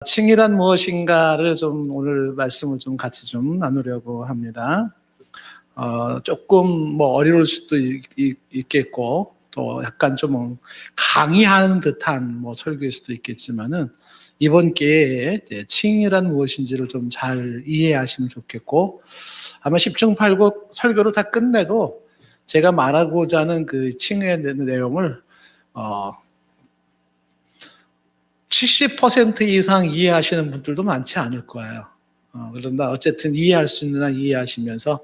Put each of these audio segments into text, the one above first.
칭이란 무엇인가를 좀 오늘 말씀을 좀 같이 좀 나누려고 합니다. 조금 어려울 수도 있겠고 또 약간 좀 강의하는 듯한 설교일 수도 있겠지만은 이번 기회에 칭이란 무엇인지를 좀 잘 이해하시면 좋겠고 아마 10중 8구 설교를 다 끝내도 제가 말하고자 하는 그 칭의 내용을 70% 이상 이해하시는 분들도 많지 않을 거예요. 그런다 어쨌든 이해할 수 있는 한 이해하시면서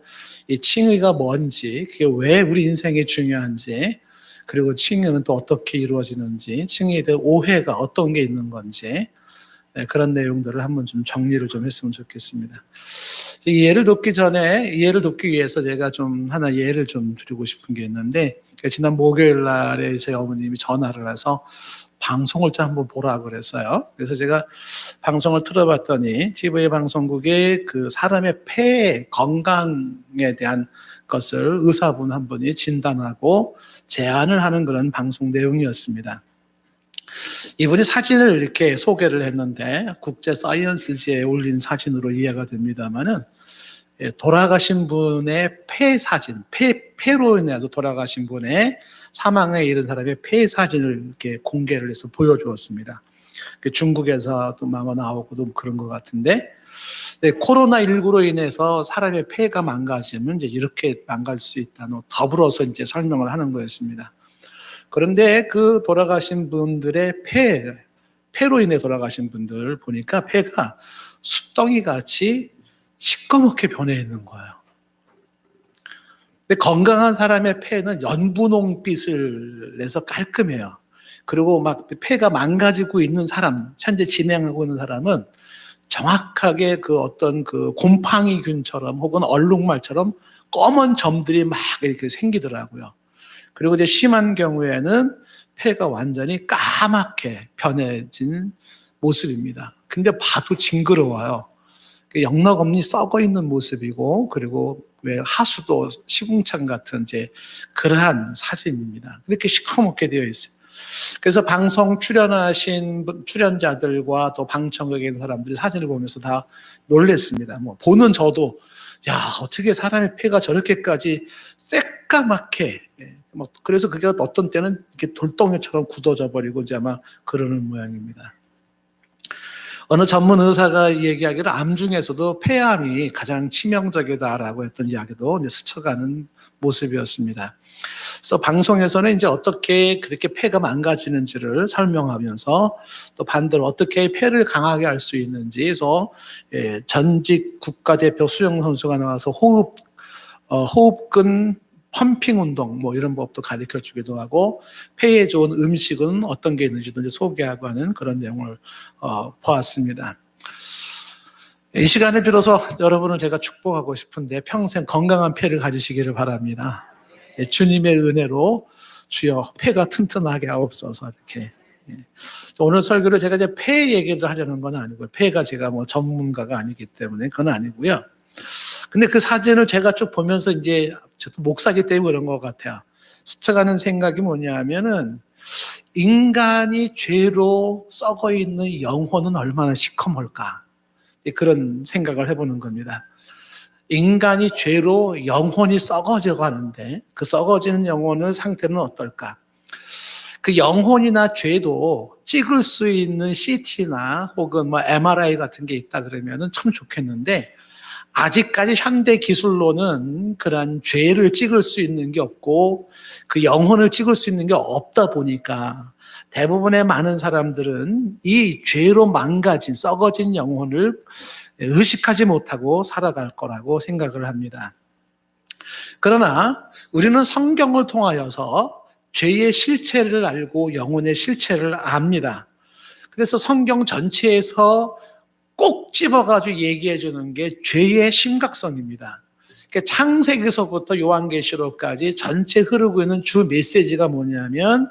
이 칭의가 뭔지, 그게 왜 우리 인생에 중요한지, 그리고 칭의는 또 어떻게 이루어지는지, 칭의에 대한 오해가 어떤 게 있는 건지, 그런 내용들을 한번 좀 정리를 좀 했으면 좋겠습니다. 이해를 돕기 위해서 제가 좀 하나 예를 좀 드리고 싶은 게 있는데, 지난 목요일 날에 저희 어머님이 전화를 해서 방송을 좀 한번 보라 그랬어요. 그래서 제가 방송을 틀어봤더니 TV 방송국에 그 사람의 폐 건강에 대한 것을 의사분 한 분이 진단하고 제안을 하는 그런 방송 내용이었습니다. 이분이 사진을 이렇게 소개를 했는데 국제 사이언스지에 올린 사진으로 이해가 됩니다만은 돌아가신 분의 폐 사진, 폐로 인해서 돌아가신 분의 사망에 이른 사람의 폐 사진을 이렇게 공개를 해서 보여주었습니다. 중국에서도 아마 나오고도 그런 것 같은데, 코로나19로 인해서 사람의 폐가 망가지면 이제 이렇게 망가질 수 있다는 더불어서 이제 설명을 하는 거였습니다. 그런데 그 돌아가신 분들의 폐로 인해 돌아가신 분들 보니까 폐가 숫덩이 같이 시꺼멓게 변해 있는 거예요. 근데 건강한 사람의 폐는 연분홍빛을 내서 깔끔해요. 그리고 막 폐가 망가지고 있는 사람, 현재 진행하고 있는 사람은 정확하게 그 어떤 그 곰팡이균처럼 혹은 얼룩말처럼 검은 점들이 막 이렇게 생기더라고요. 그리고 이제 심한 경우에는 폐가 완전히 까맣게 변해진 모습입니다. 근데 봐도 징그러워요. 영락없니 썩어 있는 모습이고, 그리고 왜 하수도 시궁창 같은 이제 그러한 사진입니다. 이렇게 시커멓게 되어 있어요. 그래서 방송 출연하신 출연자들과 또 방청객에 있는 사람들이 사진을 보면서 다 놀랬습니다. 보는 저도 야, 어떻게 사람의 폐가 저렇게까지 새까맣게, 그래서 그게 어떤 때는 이렇게 돌덩이처럼 굳어져 버리고 이제 아마 그러는 모양입니다. 어느 전문 의사가 얘기하기를 암 중에서도 폐암이 가장 치명적이다라고 했던 이야기도 이제 스쳐가는 모습이었습니다. 그래서 방송에서는 이제 어떻게 그렇게 폐가 망가지는지를 설명하면서 또 반대로 어떻게 폐를 강하게 할 수 있는지 해서 전직 국가대표 수영 선수가 나와서 호흡근 펌핑 운동 이런 법도 가르쳐 주기도 하고 폐에 좋은 음식은 어떤 게 있는지도 이제 소개하고 하는 그런 내용을 보았습니다. 이 시간에 비로소 여러분을 제가 축복하고 싶은데 평생 건강한 폐를 가지시기를 바랍니다. 주님의 은혜로 주여 폐가 튼튼하게 하옵소서 이렇게. 오늘 설교를 제가 이제 폐 얘기를 하려는 건 아니고요. 폐가 제가 전문가가 아니기 때문에 그건 아니고요. 근데 그 사진을 제가 쭉 보면서 이제 저도 목사기 때문에 그런 것 같아요. 스쳐가는 생각이 뭐냐면은 인간이 죄로 썩어 있는 영혼은 얼마나 시커멀까 그런 생각을 해보는 겁니다. 인간이 죄로 영혼이 썩어져 가는데 그 썩어지는 영혼의 상태는 어떨까? 그 영혼이나 죄도 찍을 수 있는 CT나 혹은 MRI 같은 게 있다 그러면은 참 좋겠는데 아직까지 현대 기술로는 그런 죄를 찍을 수 있는 게 없고 그 영혼을 찍을 수 있는 게 없다 보니까 대부분의 많은 사람들은 이 죄로 망가진 썩어진 영혼을 의식하지 못하고 살아갈 거라고 생각을 합니다. 그러나 우리는 성경을 통하여서 죄의 실체를 알고 영혼의 실체를 압니다. 그래서 성경 전체에서 꼭 집어가지고 얘기해 주는 게 죄의 심각성입니다. 그러니까 창세기서부터 요한계시록까지 전체 흐르고 있는 주 메시지가 뭐냐면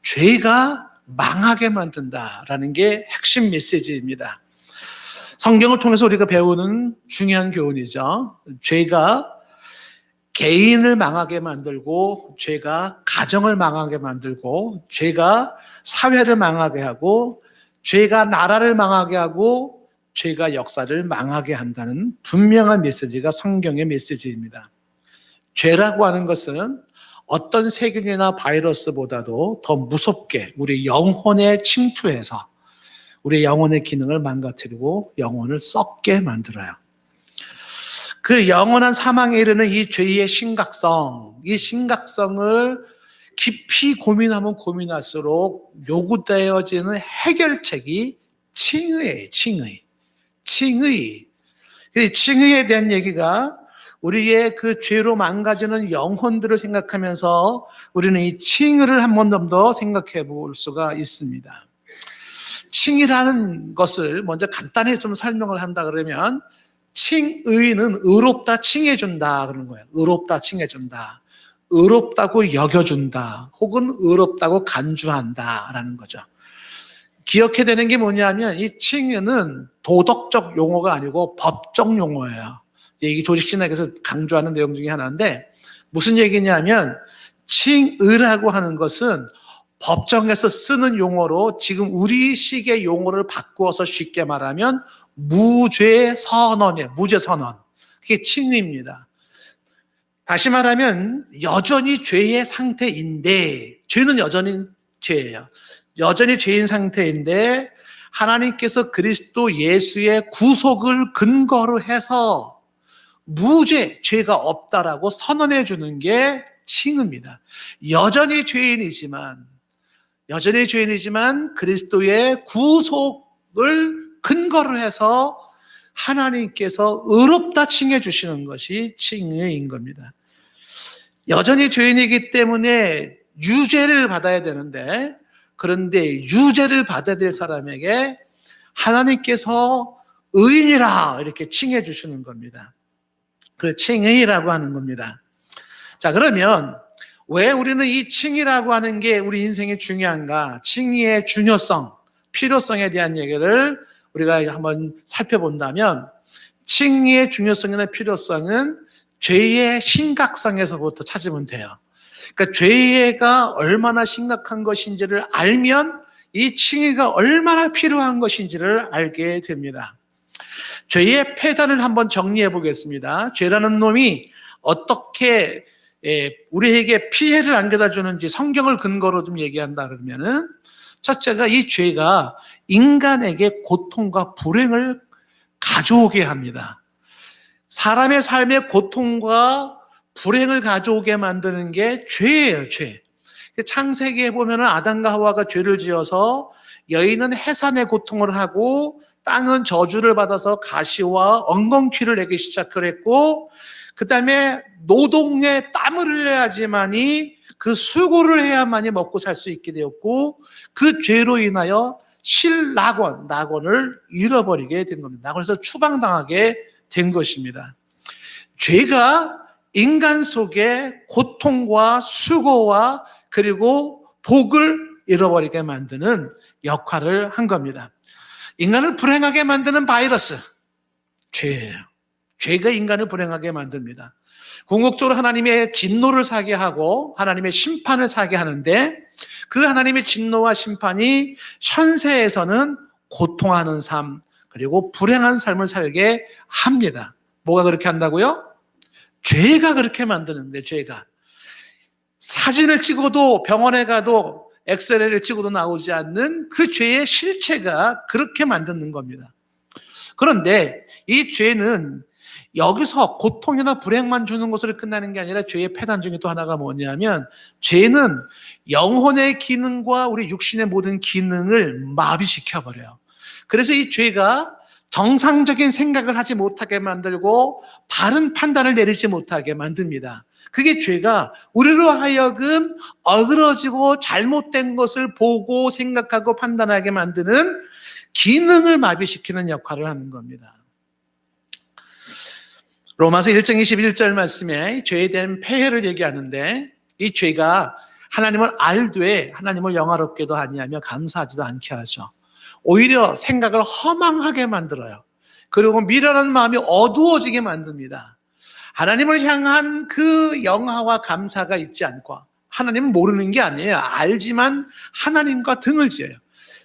죄가 망하게 만든다라는 게 핵심 메시지입니다. 성경을 통해서 우리가 배우는 중요한 교훈이죠. 죄가 개인을 망하게 만들고 죄가 가정을 망하게 만들고 죄가 사회를 망하게 하고 죄가 나라를 망하게 하고 죄가 역사를 망하게 한다는 분명한 메시지가 성경의 메시지입니다. 죄라고 하는 것은 어떤 세균이나 바이러스보다도 더 무섭게 우리 영혼에 침투해서 우리 영혼의 기능을 망가뜨리고 영혼을 썩게 만들어요. 그 영원한 사망에 이르는 이 죄의 심각성, 이 심각성을 깊이 고민하면 고민할수록 요구되어지는 해결책이 칭의예요. 칭의. 칭의에 대한 얘기가 우리의 그 죄로 망가지는 영혼들을 생각하면서 우리는 이 칭의를 한 번 더 생각해 볼 수가 있습니다. 칭의라는 것을 먼저 간단히 좀 설명을 한다 그러면 칭의는 의롭다 칭해준다 그러는 거예요. 의롭다 칭해준다. 의롭다고 여겨준다. 혹은 의롭다고 간주한다라는 거죠. 기억해야 되는 게 뭐냐면 이 칭의는 도덕적 용어가 아니고 법적 용어예요. 이게 조직신학에서 강조하는 내용 중에 하나인데 무슨 얘기냐면 칭의라고 하는 것은 법정에서 쓰는 용어로 지금 우리식의 용어를 바꾸어서 쉽게 말하면 무죄 선언이에요. 무죄 선언. 그게 칭의입니다. 다시 말하면 여전히 죄의 상태인데 죄는 여전히 죄예요. 여전히 죄인 상태인데 하나님께서 그리스도 예수의 구속을 근거로 해서 무죄, 죄가 없다라고 선언해 주는 게 칭의입니다. 여전히 죄인이지만 그리스도의 구속을 근거로 해서 하나님께서 의롭다 칭해 주시는 것이 칭의인 겁니다. 여전히 죄인이기 때문에 유죄를 받아야 되는데 그런데 유죄를 받아야 될 사람에게 하나님께서 의인이라 이렇게 칭해 주시는 겁니다. 그 칭의라고 하는 겁니다. 자, 그러면 왜 우리는 이 칭의라고 하는 게 우리 인생에 중요한가? 칭의의 중요성, 필요성에 대한 얘기를 우리가 한번 살펴본다면 칭의의 중요성이나 필요성은 죄의 심각성에서부터 찾으면 돼요. 그러니까 죄가 얼마나 심각한 것인지를 알면 이 칭의가 얼마나 필요한 것인지를 알게 됩니다. 죄의 폐단을 한번 정리해 보겠습니다. 죄라는 놈이 어떻게 우리에게 피해를 안겨다 주는지 성경을 근거로 좀 얘기한다 그러면은 첫째가 이 죄가 인간에게 고통과 불행을 가져오게 합니다. 사람의 삶에 고통과 불행을 가져오게 만드는 게 죄예요, 죄. 창세기에 보면은 아담과 하와가 죄를 지어서 여인은 해산의 고통을 하고 땅은 저주를 받아서 가시와 엉겅퀴를 내기 시작을 했고 그 다음에 노동에 땀을 흘려야지만이 그 수고를 해야만이 먹고 살 수 있게 되었고 그 죄로 인하여 낙원을 잃어버리게 된 겁니다. 낙원에서 추방당하게 된 것입니다. 죄가 인간 속에 고통과 수고와 그리고 복을 잃어버리게 만드는 역할을 한 겁니다. 인간을 불행하게 만드는 바이러스, 죄예요. 죄가 인간을 불행하게 만듭니다. 궁극적으로 하나님의 진노를 사게 하고 하나님의 심판을 사게 하는데 그 하나님의 진노와 심판이 현세에서는 고통하는 삶 그리고 불행한 삶을 살게 합니다. 뭐가 그렇게 한다고요? 죄가 그렇게 만드는 거예요. 죄가. 사진을 찍어도 병원에 가도 엑스레이를 찍어도 나오지 않는 그 죄의 실체가 그렇게 만드는 겁니다. 그런데 이 죄는 여기서 고통이나 불행만 주는 것으로 끝나는 게 아니라 죄의 폐단 중에 또 하나가 뭐냐면 죄는 영혼의 기능과 우리 육신의 모든 기능을 마비시켜버려요. 그래서 이 죄가 정상적인 생각을 하지 못하게 만들고 바른 판단을 내리지 못하게 만듭니다. 그게 죄가 우리로 하여금 어그러지고 잘못된 것을 보고 생각하고 판단하게 만드는 기능을 마비시키는 역할을 하는 겁니다. 로마서 1장 21절 말씀에 죄에 대한 폐해를 얘기하는데 이 죄가 하나님을 알되 하나님을 영화롭게도 아니하며 감사하지도 않게 하죠. 오히려 생각을 허망하게 만들어요. 그리고 미련한 마음이 어두워지게 만듭니다. 하나님을 향한 그 영화와 감사가 있지 않고 하나님은 모르는 게 아니에요. 알지만 하나님과 등을 지어요.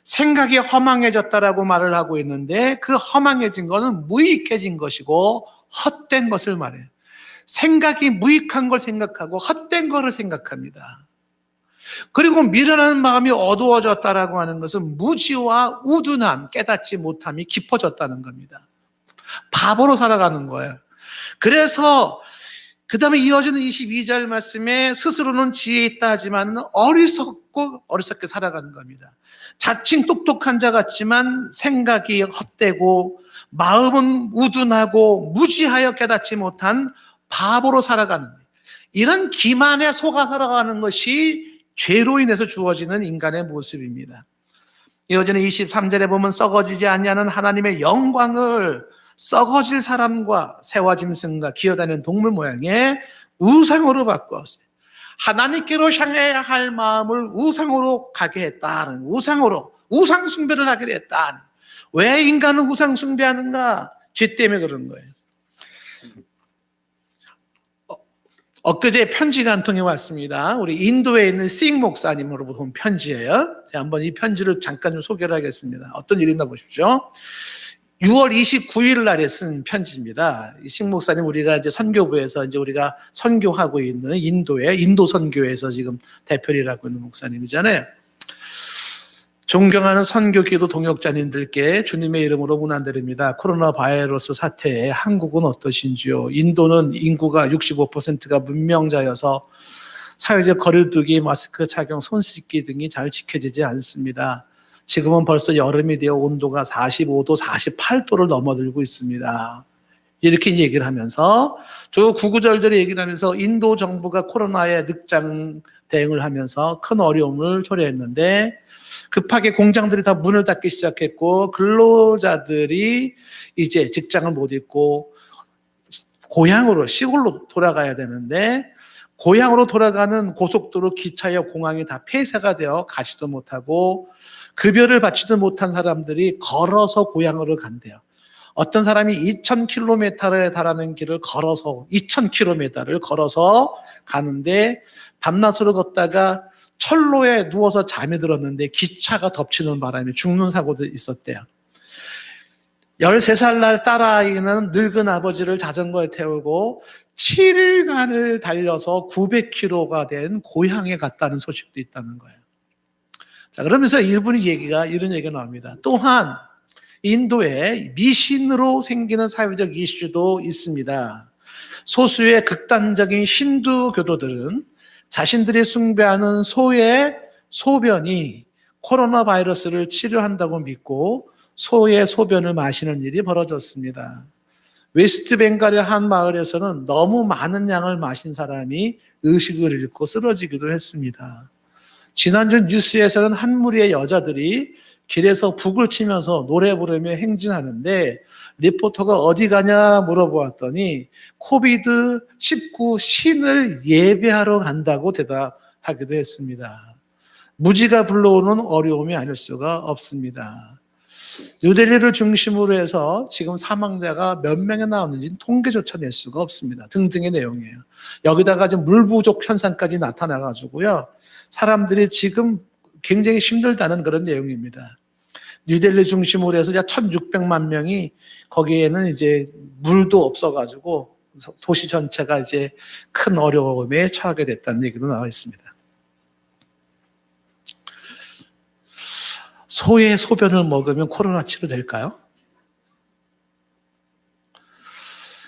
생각이 허망해졌다라고 말을 하고 있는데 그 허망해진 거는 무익해진 것이고 헛된 것을 말해요. 생각이 무익한 걸 생각하고 헛된 거를 생각합니다. 그리고 미련한 마음이 어두워졌다라고 하는 것은 무지와 우둔함, 깨닫지 못함이 깊어졌다는 겁니다. 바보로 살아가는 거예요. 그래서 그 다음에 이어지는 22절 말씀에 스스로는 지혜 있다 하지만 어리석게 살아가는 겁니다. 자칭 똑똑한 자 같지만 생각이 헛되고 마음은 우둔하고 무지하여 깨닫지 못한 바보로 살아가는 거예요. 이런 기만에 속아 살아가는 것이 죄로 인해서 주어지는 인간의 모습입니다. 이어지는 23절에 보면 썩어지지 아니하는 하나님의 영광을 썩어질 사람과 새와 짐승과 기어다니는 동물 모양의 우상으로 바꾸었어요. 하나님께로 향해야 할 마음을 우상으로 가게 했다는, 우상 숭배를 하게 됐다는. 왜 인간은 우상 숭배하는가? 죄 때문에 그런 거예요. 엊그제 편지가 한 통이 왔습니다. 우리 인도에 있는 싱 목사님으로부터 온 편지예요. 제가 한번 이 편지를 잠깐 좀 소개를 하겠습니다. 어떤 일이 있나 보십시오. 6월 29일 날에 쓴 편지입니다. 싱 목사님 우리가 이제 선교부에서 이제 우리가 선교하고 있는 인도의 인도 선교에서 지금 대표를 하고 있는 목사님이잖아요. 존경하는 선교기도 동역자님들께 주님의 이름으로 문안드립니다. 코로나 바이러스 사태에 한국은 어떠신지요? 인도는 인구가 65%가 문명자여서 사회적 거리두기, 마스크 착용, 손 씻기 등이 잘 지켜지지 않습니다. 지금은 벌써 여름이 되어 온도가 45도, 48도를 넘어들고 있습니다. 이렇게 얘기를 하면서 주 구구절절히 얘기를 하면서 인도 정부가 코로나에 늑장 대응을 하면서 큰 어려움을 초래했는데 급하게 공장들이 다 문을 닫기 시작했고 근로자들이 이제 직장을 못 잊고 고향으로 시골로 돌아가야 되는데 고향으로 돌아가는 고속도로, 기차역, 공항이 다 폐쇄가 되어 가지도 못하고 급여를 받지도 못한 사람들이 걸어서 고향으로 간대요. 어떤 사람이 2,000km에 달하는 길을 걸어서 2,000km를 걸어서 가는데 밤낮으로 걷다가 철로에 누워서 잠이 들었는데 기차가 덮치는 바람에 죽는 사고도 있었대요. 13살 날 딸아이는 늙은 아버지를 자전거에 태우고 7일간을 달려서 900km가 된 고향에 갔다는 소식도 있다는 거예요. 자, 그러면서 이런 얘기가 나옵니다. 또한 인도에 미신으로 생기는 사회적 이슈도 있습니다. 소수의 극단적인 힌두 교도들은 자신들이 숭배하는 소의 소변이 코로나 바이러스를 치료한다고 믿고 소의 소변을 마시는 일이 벌어졌습니다. 웨스트 벵갈의 한 마을에서는 너무 많은 양을 마신 사람이 의식을 잃고 쓰러지기도 했습니다. 지난주 뉴스에서는 한 무리의 여자들이 길에서 북을 치면서 노래 부르며 행진하는데 리포터가 어디 가냐 물어보았더니 코비드-19 신을 예배하러 간다고 대답하기도 했습니다. 무지가 불러오는 어려움이 아닐 수가 없습니다. 뉴델리를 중심으로 해서 지금 사망자가 몇 명이 나오는지 통계조차 낼 수가 없습니다. 등등의 내용이에요. 여기다가 지금 물 부족 현상까지 나타나가지고요. 사람들이 지금 굉장히 힘들다는 그런 내용입니다. 뉴델리 중심으로 해서 1,600만 명이 거기에는 이제 물도 없어가지고 도시 전체가 이제 큰 어려움에 처하게 됐다는 얘기도 나와 있습니다. 소의 소변을 먹으면 코로나 치료될까요?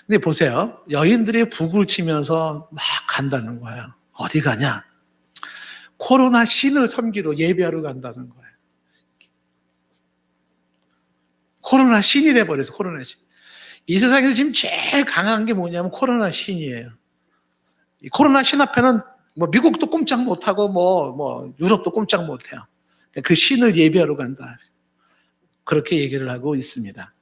근데 보세요. 여인들이 북을 치면서 막 간다는 거예요. 어디 가냐? 코로나 신을 섬기러 예배하러 간다는 거예요. 코로나 신이 돼버려서 코로나 신. 이 세상에서 지금 제일 강한 게 뭐냐면 코로나 신이에요. 이 코로나 신 앞에는 뭐 미국도 꼼짝 못하고 뭐 유럽도 꼼짝 못해요. 그 신을 예배하러 간다. 그렇게 얘기를 하고 있습니다.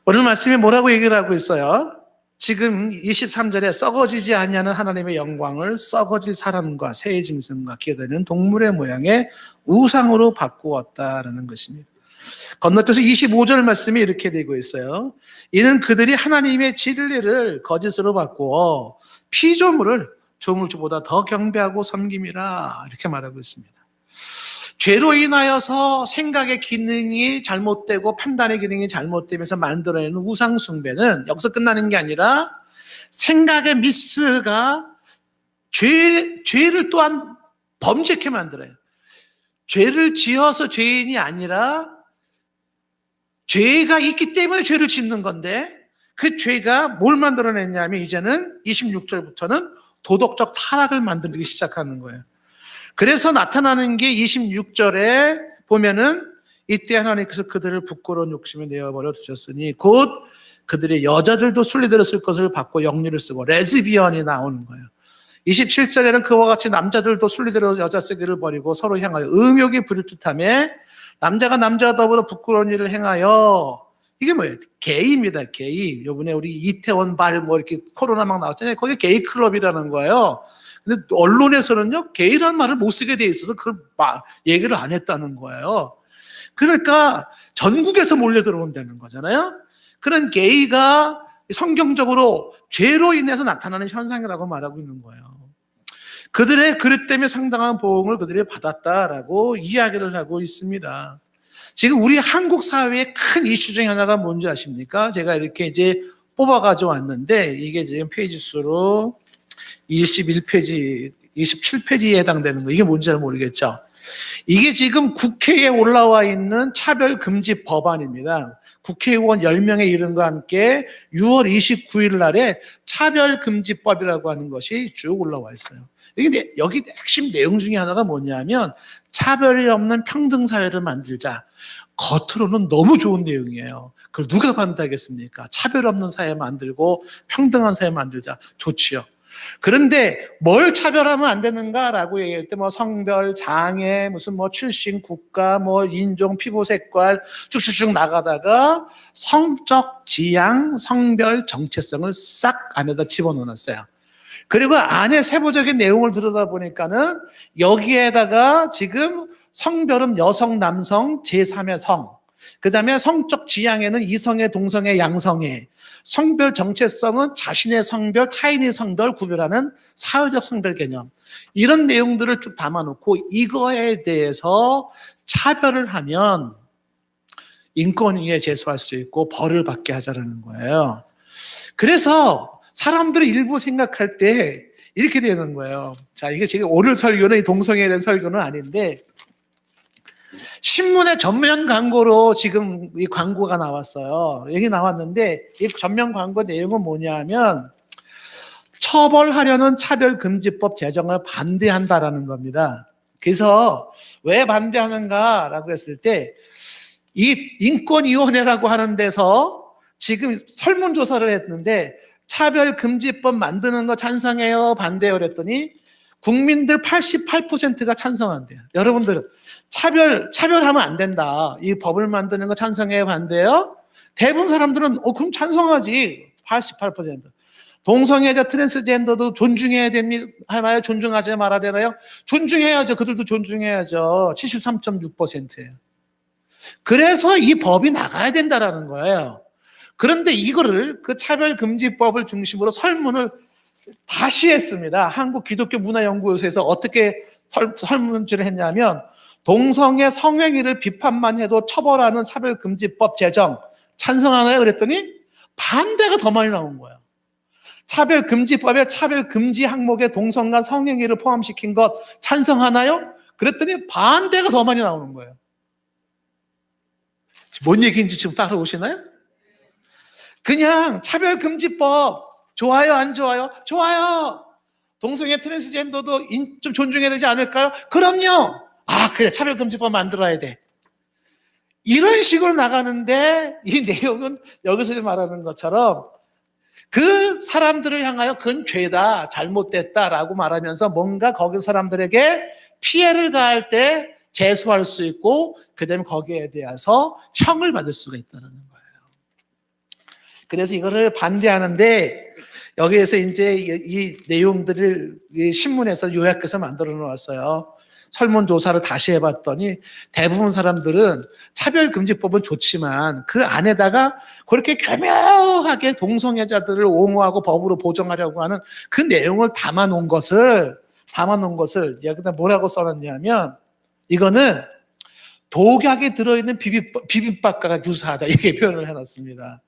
오늘 말씀에 뭐라고 얘기를 하고 있어요? 지금 23절에 썩어지지 아니하는 하나님의 영광을 썩어질 사람과 새의 짐승과 기어다니는 동물의 모양의 우상으로 바꾸었다라는 것입니다. 건너뛰어서 25절 말씀이 이렇게 되고 있어요. 이는 그들이 하나님의 진리를 거짓으로 바꾸어 피조물을 조물주보다 더 경배하고 섬김이라 이렇게 말하고 있습니다. 죄로 인하여서 생각의 기능이 잘못되고 판단의 기능이 잘못되면서 만들어내는 우상숭배는 여기서 끝나는 게 아니라 생각의 미스가 죄를 또한 범죄케 만들어요. 죄를 지어서 죄인이 아니라 죄가 있기 때문에 죄를 짓는 건데 그 죄가 뭘 만들어냈냐면 이제는 26절부터는 도덕적 타락을 만들기 시작하는 거예요. 그래서 나타나는 게 26절에 보면은 이때 하나님께서 그들을 부끄러운 욕심에 내어버려 두셨으니 곧 그들의 여자들도 순리대로 쓸 것을 받고 영리를 쓰고 레즈비언이 나오는 거예요. 27절에는 그와 같이 남자들도 순리대로 여자 쓰기를 버리고 서로 향하여 음욕이 부릴 듯하며 남자가 남자와 더불어 부끄러운 일을 행하여 이게 뭐예요? 게이입니다. 게이. 요번에 우리 이태원 발 뭐 이렇게 코로나 막 나왔잖아요. 거기 게이 클럽이라는 거예요. 근데 언론에서는요 게이라는 말을 못 쓰게 돼 있어서 그걸 얘기를 안 했다는 거예요. 그러니까 전국에서 몰려 들어온다는 거잖아요. 그런 게이가 성경적으로 죄로 인해서 나타나는 현상이라고 말하고 있는 거예요. 그들의 그릇 때문에 상당한 보응을 그들이 받았다라고 이야기를 하고 있습니다. 지금 우리 한국 사회의 큰 이슈 중에 하나가 뭔지 아십니까? 제가 이렇게 이제 뽑아 가져왔는데 이게 지금 페이지 수로 21페이지, 27페이지에 해당되는 거. 이게 뭔지 잘 모르겠죠? 이게 지금 국회에 올라와 있는 차별금지 법안입니다. 국회의원 10명의 이름과 함께 6월 29일 날에 차별금지법이라고 하는 것이 쭉 올라와 있어요. 여기 핵심 내용 중에 하나가 뭐냐면 차별이 없는 평등사회를 만들자. 겉으로는 너무 좋은 내용이에요. 그걸 누가 반대하겠습니까? 차별 없는 사회 만들고 평등한 사회 만들자. 좋지요. 그런데 뭘 차별하면 안 되는가라고 얘기할 때 뭐 성별, 장애, 무슨 뭐 출신, 국가, 뭐 인종, 피부 색깔 쭉쭉쭉 나가다가 성적 지향, 성별 정체성을 싹 안에다 집어넣었어요. 그리고 안에 세부적인 내용을 들여다보니까는 여기에다가 지금 성별은 여성, 남성, 제3의 성, 그 다음에 성적 지향에는 이성애, 동성애, 양성애, 성별 정체성은 자신의 성별, 타인의 성별 구별하는 사회적 성별 개념. 이런 내용들을 쭉 담아놓고 이거에 대해서 차별을 하면 인권위에 제소할 수 있고 벌을 받게 하자라는 거예요. 그래서 사람들이 일부 생각할 때 이렇게 되는 거예요. 자, 이게 제가 오늘 설교는 이 동성애에 대한 설교는 아닌데 신문에 전면 광고로 지금 이 광고가 나왔어요. 여기 나왔는데 이 전면 광고 내용은 뭐냐면 처벌하려는 차별금지법 제정을 반대한다라는 겁니다. 그래서 왜 반대하는가라고 했을 때 이 인권위원회라고 하는 데서 지금 설문조사를 했는데 차별금지법 만드는 거 찬성해요? 반대요? 그랬더니 국민들 88%가 찬성한대요. 여러분들은 차별하면 안 된다. 이 법을 만드는 거 찬성해요? 반대요? 대부분 사람들은 그럼 찬성하지. 88%. 동성애자 트랜스젠더도 존중해야 됩니다. 하나요? 존중하지 말아야 되나요? 존중해야죠. 그들도 존중해야죠. 73.6%예요. 그래서 이 법이 나가야 된다라는 거예요. 그런데 이거를 그 차별금지법을 중심으로 설문을 다시 했습니다. 한국 기독교 문화연구소에서 어떻게 설문지를 했냐면 동성애 성행위를 비판만 해도 처벌하는 차별금지법 제정 찬성하나요? 그랬더니 반대가 더 많이 나온 거예요. 차별금지법에 차별금지 항목에 동성간 성행위를 포함시킨 것 찬성하나요? 그랬더니 반대가 더 많이 나오는 거예요. 뭔 얘기인지 지금 따라오시나요? 그냥 차별금지법 좋아요, 안 좋아요? 좋아요. 동성애 트랜스젠더도 좀 존중해야 되지 않을까요? 그럼요. 그래, 차별금지법 만들어야 돼. 이런 식으로 나가는데 이 내용은 여기서 말하는 것처럼 그 사람들을 향하여 그건 죄다, 잘못됐다라고 말하면서 뭔가 거기 사람들에게 피해를 가할 때 제소할 수 있고 그다음에 거기에 대해서 형을 받을 수가 있다는 거예요. 그래서 이거를 반대하는데 여기에서 이제 이 내용들을 이 신문에서 요약해서 만들어 놓았어요. 설문조사를 다시 해봤더니 대부분 사람들은 차별금지법은 좋지만 그 안에다가 그렇게 교묘하게 동성애자들을 옹호하고 법으로 보정하려고 하는 그 내용을 담아놓은 것을 여기다 뭐라고 써놨냐면 이거는 독약에 들어있는 비빔밥과 유사하다, 이렇게 표현을 해놨습니다.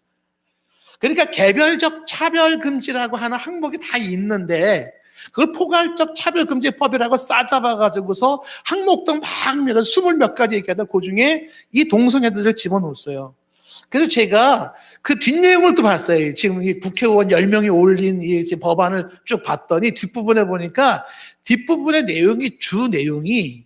그러니까 개별적 차별금지라고 하는 항목이 다 있는데 그걸 포괄적 차별금지법이라고 싸잡아가지고서 항목도 막 20몇 가지 얘기하다 그 중에 이 동성애들을 집어넣었어요. 그래서 제가 그 뒷내용을 또 봤어요. 지금 이 국회의원 10명이 올린 이 법안을 쭉 봤더니 뒷부분에 보니까 뒷부분의 주 내용이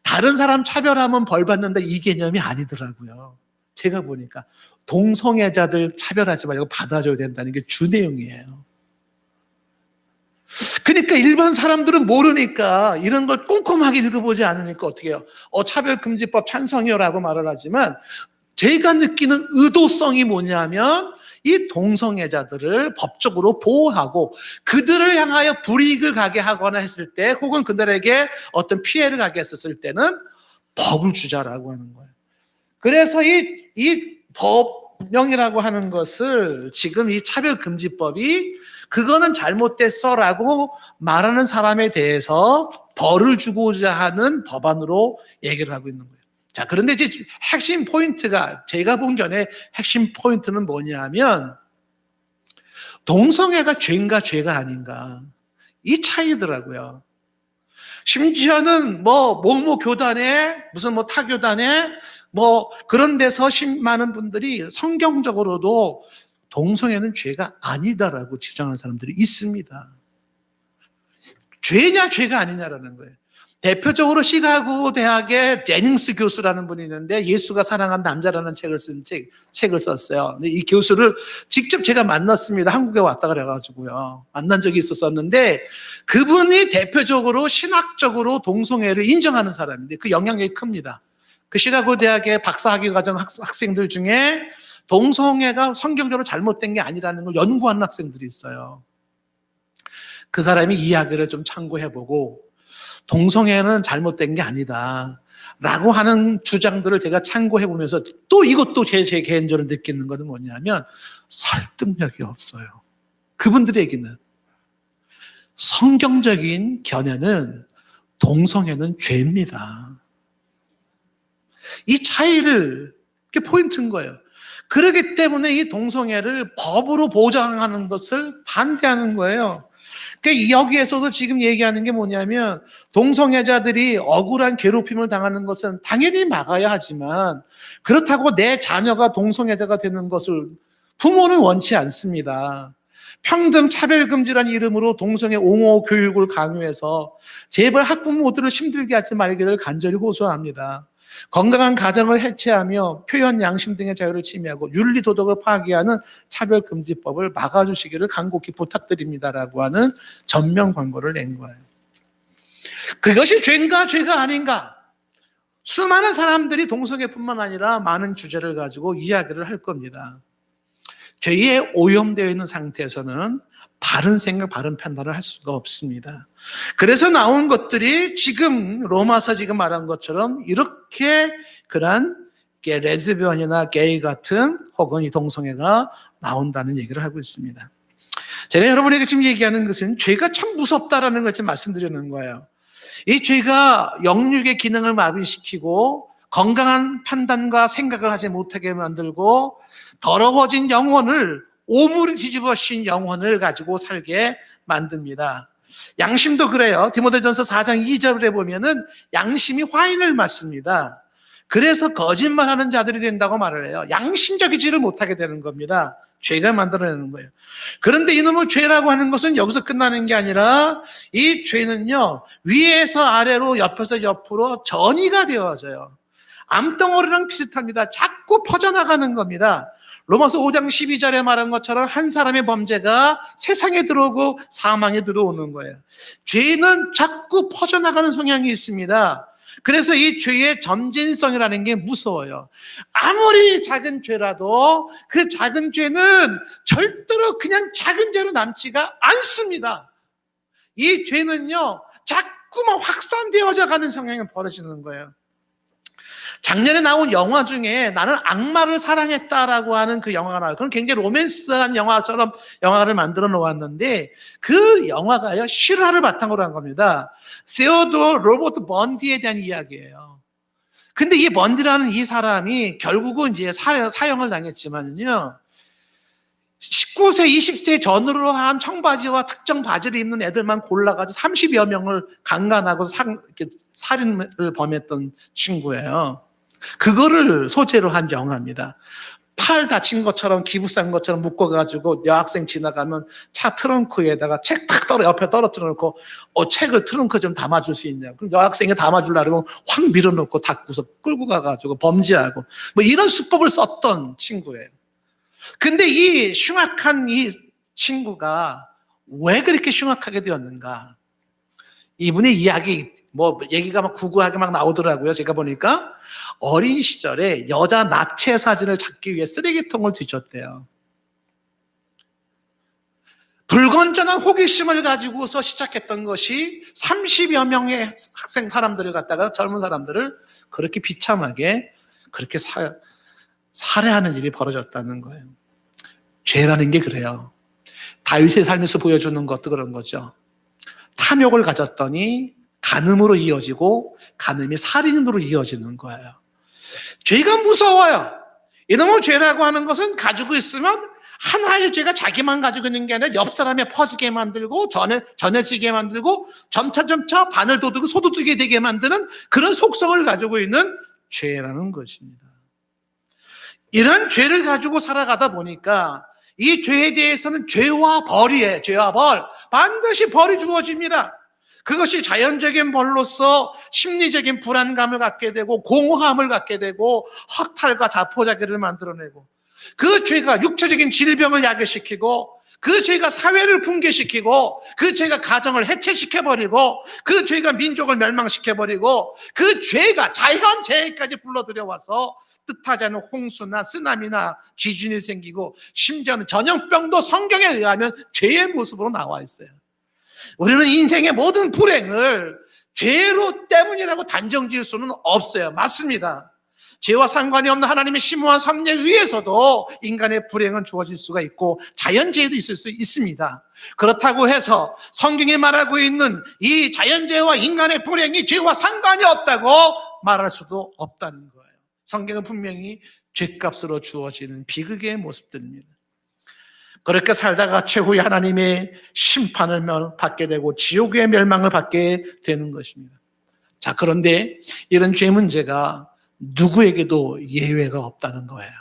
다른 사람 차별하면 벌 받는다 이 개념이 아니더라고요. 제가 보니까 동성애자들 차별하지 말고 받아줘야 된다는 게 주 내용이에요. 그러니까 일반 사람들은 모르니까 이런 걸 꼼꼼하게 읽어보지 않으니까 어떻게 해요? 차별금지법 찬성이요라고 말을 하지만 제가 느끼는 의도성이 뭐냐면 이 동성애자들을 법적으로 보호하고 그들을 향하여 불이익을 가게 하거나 했을 때 혹은 그들에게 어떤 피해를 가게 했었을 때는 법을 주자라고 하는 거예요. 그래서 이 법령이라고 하는 것을 지금 이 차별금지법이 그거는 잘못됐어라고 말하는 사람에 대해서 벌을 주고자 하는 법안으로 얘기를 하고 있는 거예요. 자, 그런데 이제 핵심 포인트가, 제가 본 견해 핵심 포인트는 뭐냐면 동성애가 죄인가 죄가 아닌가 이 차이더라고요. 심지어는某교단에 무슨 타교단에 그런 데서 많은 분들이 성경적으로도 동성애는 죄가 아니다라고 주장하는 사람들이 있습니다. 죄냐 죄가 아니냐라는 거예요. 대표적으로 시카고 대학의 제닝스 교수라는 분이 있는데 예수가 사랑한 남자라는 책을 썼어요. 근데 이 교수를 직접 제가 만났습니다. 한국에 왔다 그래가지고요. 만난 적이 있었는데 그분이 대표적으로 신학적으로 동성애를 인정하는 사람인데 그 영향력이 큽니다. 그 시카고 대학의 박사학위 과정 학생들 중에 동성애가 성경적으로 잘못된 게 아니라는 걸 연구하는 학생들이 있어요. 그 사람이 이야기를 좀 참고해보고 동성애는 잘못된 게 아니다 라고 하는 주장들을 제가 참고해보면서 또 이것도 제 개인적으로 느끼는 것은 뭐냐면 설득력이 없어요. 그분들의 얘기는 성경적인 견해는 동성애는 죄입니다. 이 차이를, 그게 포인트인 거예요. 그렇기 때문에 이 동성애를 법으로 보장하는 것을 반대하는 거예요. 그러니까 여기에서도 지금 얘기하는 게 뭐냐면 동성애자들이 억울한 괴롭힘을 당하는 것은 당연히 막아야 하지만 그렇다고 내 자녀가 동성애자가 되는 것을 부모는 원치 않습니다. 평등 차별금지라는 이름으로 동성애 옹호 교육을 강요해서 제발 학부모들을 힘들게 하지 말기를 간절히 호소합니다. 건강한 가정을 해체하며 표현 양심 등의 자유를 침해하고 윤리도덕을 파괴하는 차별금지법을 막아주시기를 간곡히 부탁드립니다라고 하는 전면 광고를 낸 거예요. 그것이 죄인가 죄가 아닌가? 수많은 사람들이 동성애뿐만 아니라 많은 주제를 가지고 이야기를 할 겁니다. 죄에 오염되어 있는 상태에서는 바른 생각, 바른 판단을 할 수가 없습니다. 그래서 나온 것들이 지금 로마서 지금 말한 것처럼 이렇게 그런 레즈비언이나 게이 같은 혹은 이 동성애가 나온다는 얘기를 하고 있습니다. 제가 여러분에게 지금 얘기하는 것은 죄가 참 무섭다라는 걸 지금 말씀드리는 거예요. 이 죄가 영육의 기능을 마비시키고 건강한 판단과 생각을 하지 못하게 만들고 더러워진 영혼을 오물이 뒤집어진 영혼을 가지고 살게 만듭니다. 양심도 그래요. 디모데전서 4장 2절에 보면은 양심이 화인을 맞습니다. 그래서 거짓말하는 자들이 된다고 말을 해요. 양심적이지를 못하게 되는 겁니다. 죄가 만들어내는 거예요. 그런데 이놈의 죄라고 하는 것은 여기서 끝나는 게 아니라 이 죄는요 위에서 아래로 옆에서 옆으로 전이가 되어져요. 암덩어리랑 비슷합니다. 자꾸 퍼져나가는 겁니다. 로마서 5장 12절에 말한 것처럼 한 사람의 범죄가 세상에 들어오고 사망에 들어오는 거예요. 죄는 자꾸 퍼져나가는 성향이 있습니다. 그래서 이 죄의 점진성이라는 게 무서워요. 아무리 작은 죄라도 그 작은 죄는 절대로 그냥 작은 죄로 남지가 않습니다. 이 죄는요 자꾸만 확산되어져 가는 성향이 벌어지는 거예요. 작년에 나온 영화 중에 나는 악마를 사랑했다라고 하는 그 영화가 나와요. 그건 굉장히 로맨스한 영화처럼 영화를 만들어 놓았는데 그 영화가요, 실화를 바탕으로 한 겁니다. 세오도 로버트 번디에 대한 이야기예요. 근데 이 번디라는 이 사람이 결국은 이제 사형을 당했지만요, 19세, 20세 전후로 한 청바지와 특정 바지를 입는 애들만 골라가지고 30여 명을 강간하고 살인을 범했던 친구예요. 그거를 소재로 한 영화입니다. 팔 다친 것처럼 기부싼 것처럼 묶어가지고 여학생 지나가면 차 트렁크에다가 책 탁 옆에 떨어뜨려 놓고 책을 트렁크 좀 담아줄 수 있냐고. 그럼 여학생이 담아주려고 확 밀어놓고 닫고서 끌고 가가지고 범죄하고 뭐 이런 수법을 썼던 친구예요. 근데 이 흉악한 이 친구가 왜 그렇게 흉악하게 되었는가? 이분의 이야기, 얘기가 막 구구하게 막 나오더라고요. 제가 보니까 어린 시절에 여자 나체 사진을 찾기 위해 쓰레기통을 뒤졌대요. 불건전한 호기심을 가지고서 시작했던 것이 30여 명의 젊은 사람들을 그렇게 비참하게 그렇게 살해하는 일이 벌어졌다는 거예요. 죄라는 게 그래요. 다윗의 삶에서 보여주는 것도 그런 거죠. 탐욕을 가졌더니 간음으로 이어지고 간음이 살인으로 이어지는 거예요. 죄가 무서워요. 이놈의 죄라고 하는 것은 가지고 있으면 하나의 죄가 자기만 가지고 있는 게 아니라 옆 사람에 퍼지게 만들고 전해지게 만들고 점차 바늘 도둑이 소도둑이 되게 만드는 그런 속성을 가지고 있는 죄라는 것입니다. 이런 죄를 가지고 살아가다 보니까 이 죄에 대해서는 죄와 벌이에요. 죄와 벌. 반드시 벌이 주어집니다. 그것이 자연적인 벌로서 심리적인 불안감을 갖게 되고 공허함을 갖게 되고 허탈과 자포자기를 만들어내고 그 죄가 육체적인 질병을 야기시키고 그 죄가 사회를 붕괴시키고 그 죄가 가정을 해체시켜버리고 그 죄가 민족을 멸망시켜버리고 그 죄가 자연재해까지 불러들여와서 뜻하지 않은 홍수나 쓰나미나 지진이 생기고 심지어는 전염병도 성경에 의하면 죄의 모습으로 나와 있어요. 우리는 인생의 모든 불행을 죄로 때문이라고 단정 지을 수는 없어요. 맞습니다. 죄와 상관이 없는 하나님의 심오한 섭리에 의해서도 인간의 불행은 주어질 수가 있고 자연재해도 있을 수 있습니다. 그렇다고 해서 성경이 말하고 있는 이 자연재해와 인간의 불행이 죄와 상관이 없다고 말할 수도 없다는 거예요. 성경은 분명히 죄값으로 주어지는 비극의 모습들입니다. 그렇게 살다가 최후에 하나님의 심판을 받게 되고 지옥의 멸망을 받게 되는 것입니다. 자, 그런데 이런 죄 문제가 누구에게도 예외가 없다는 거예요.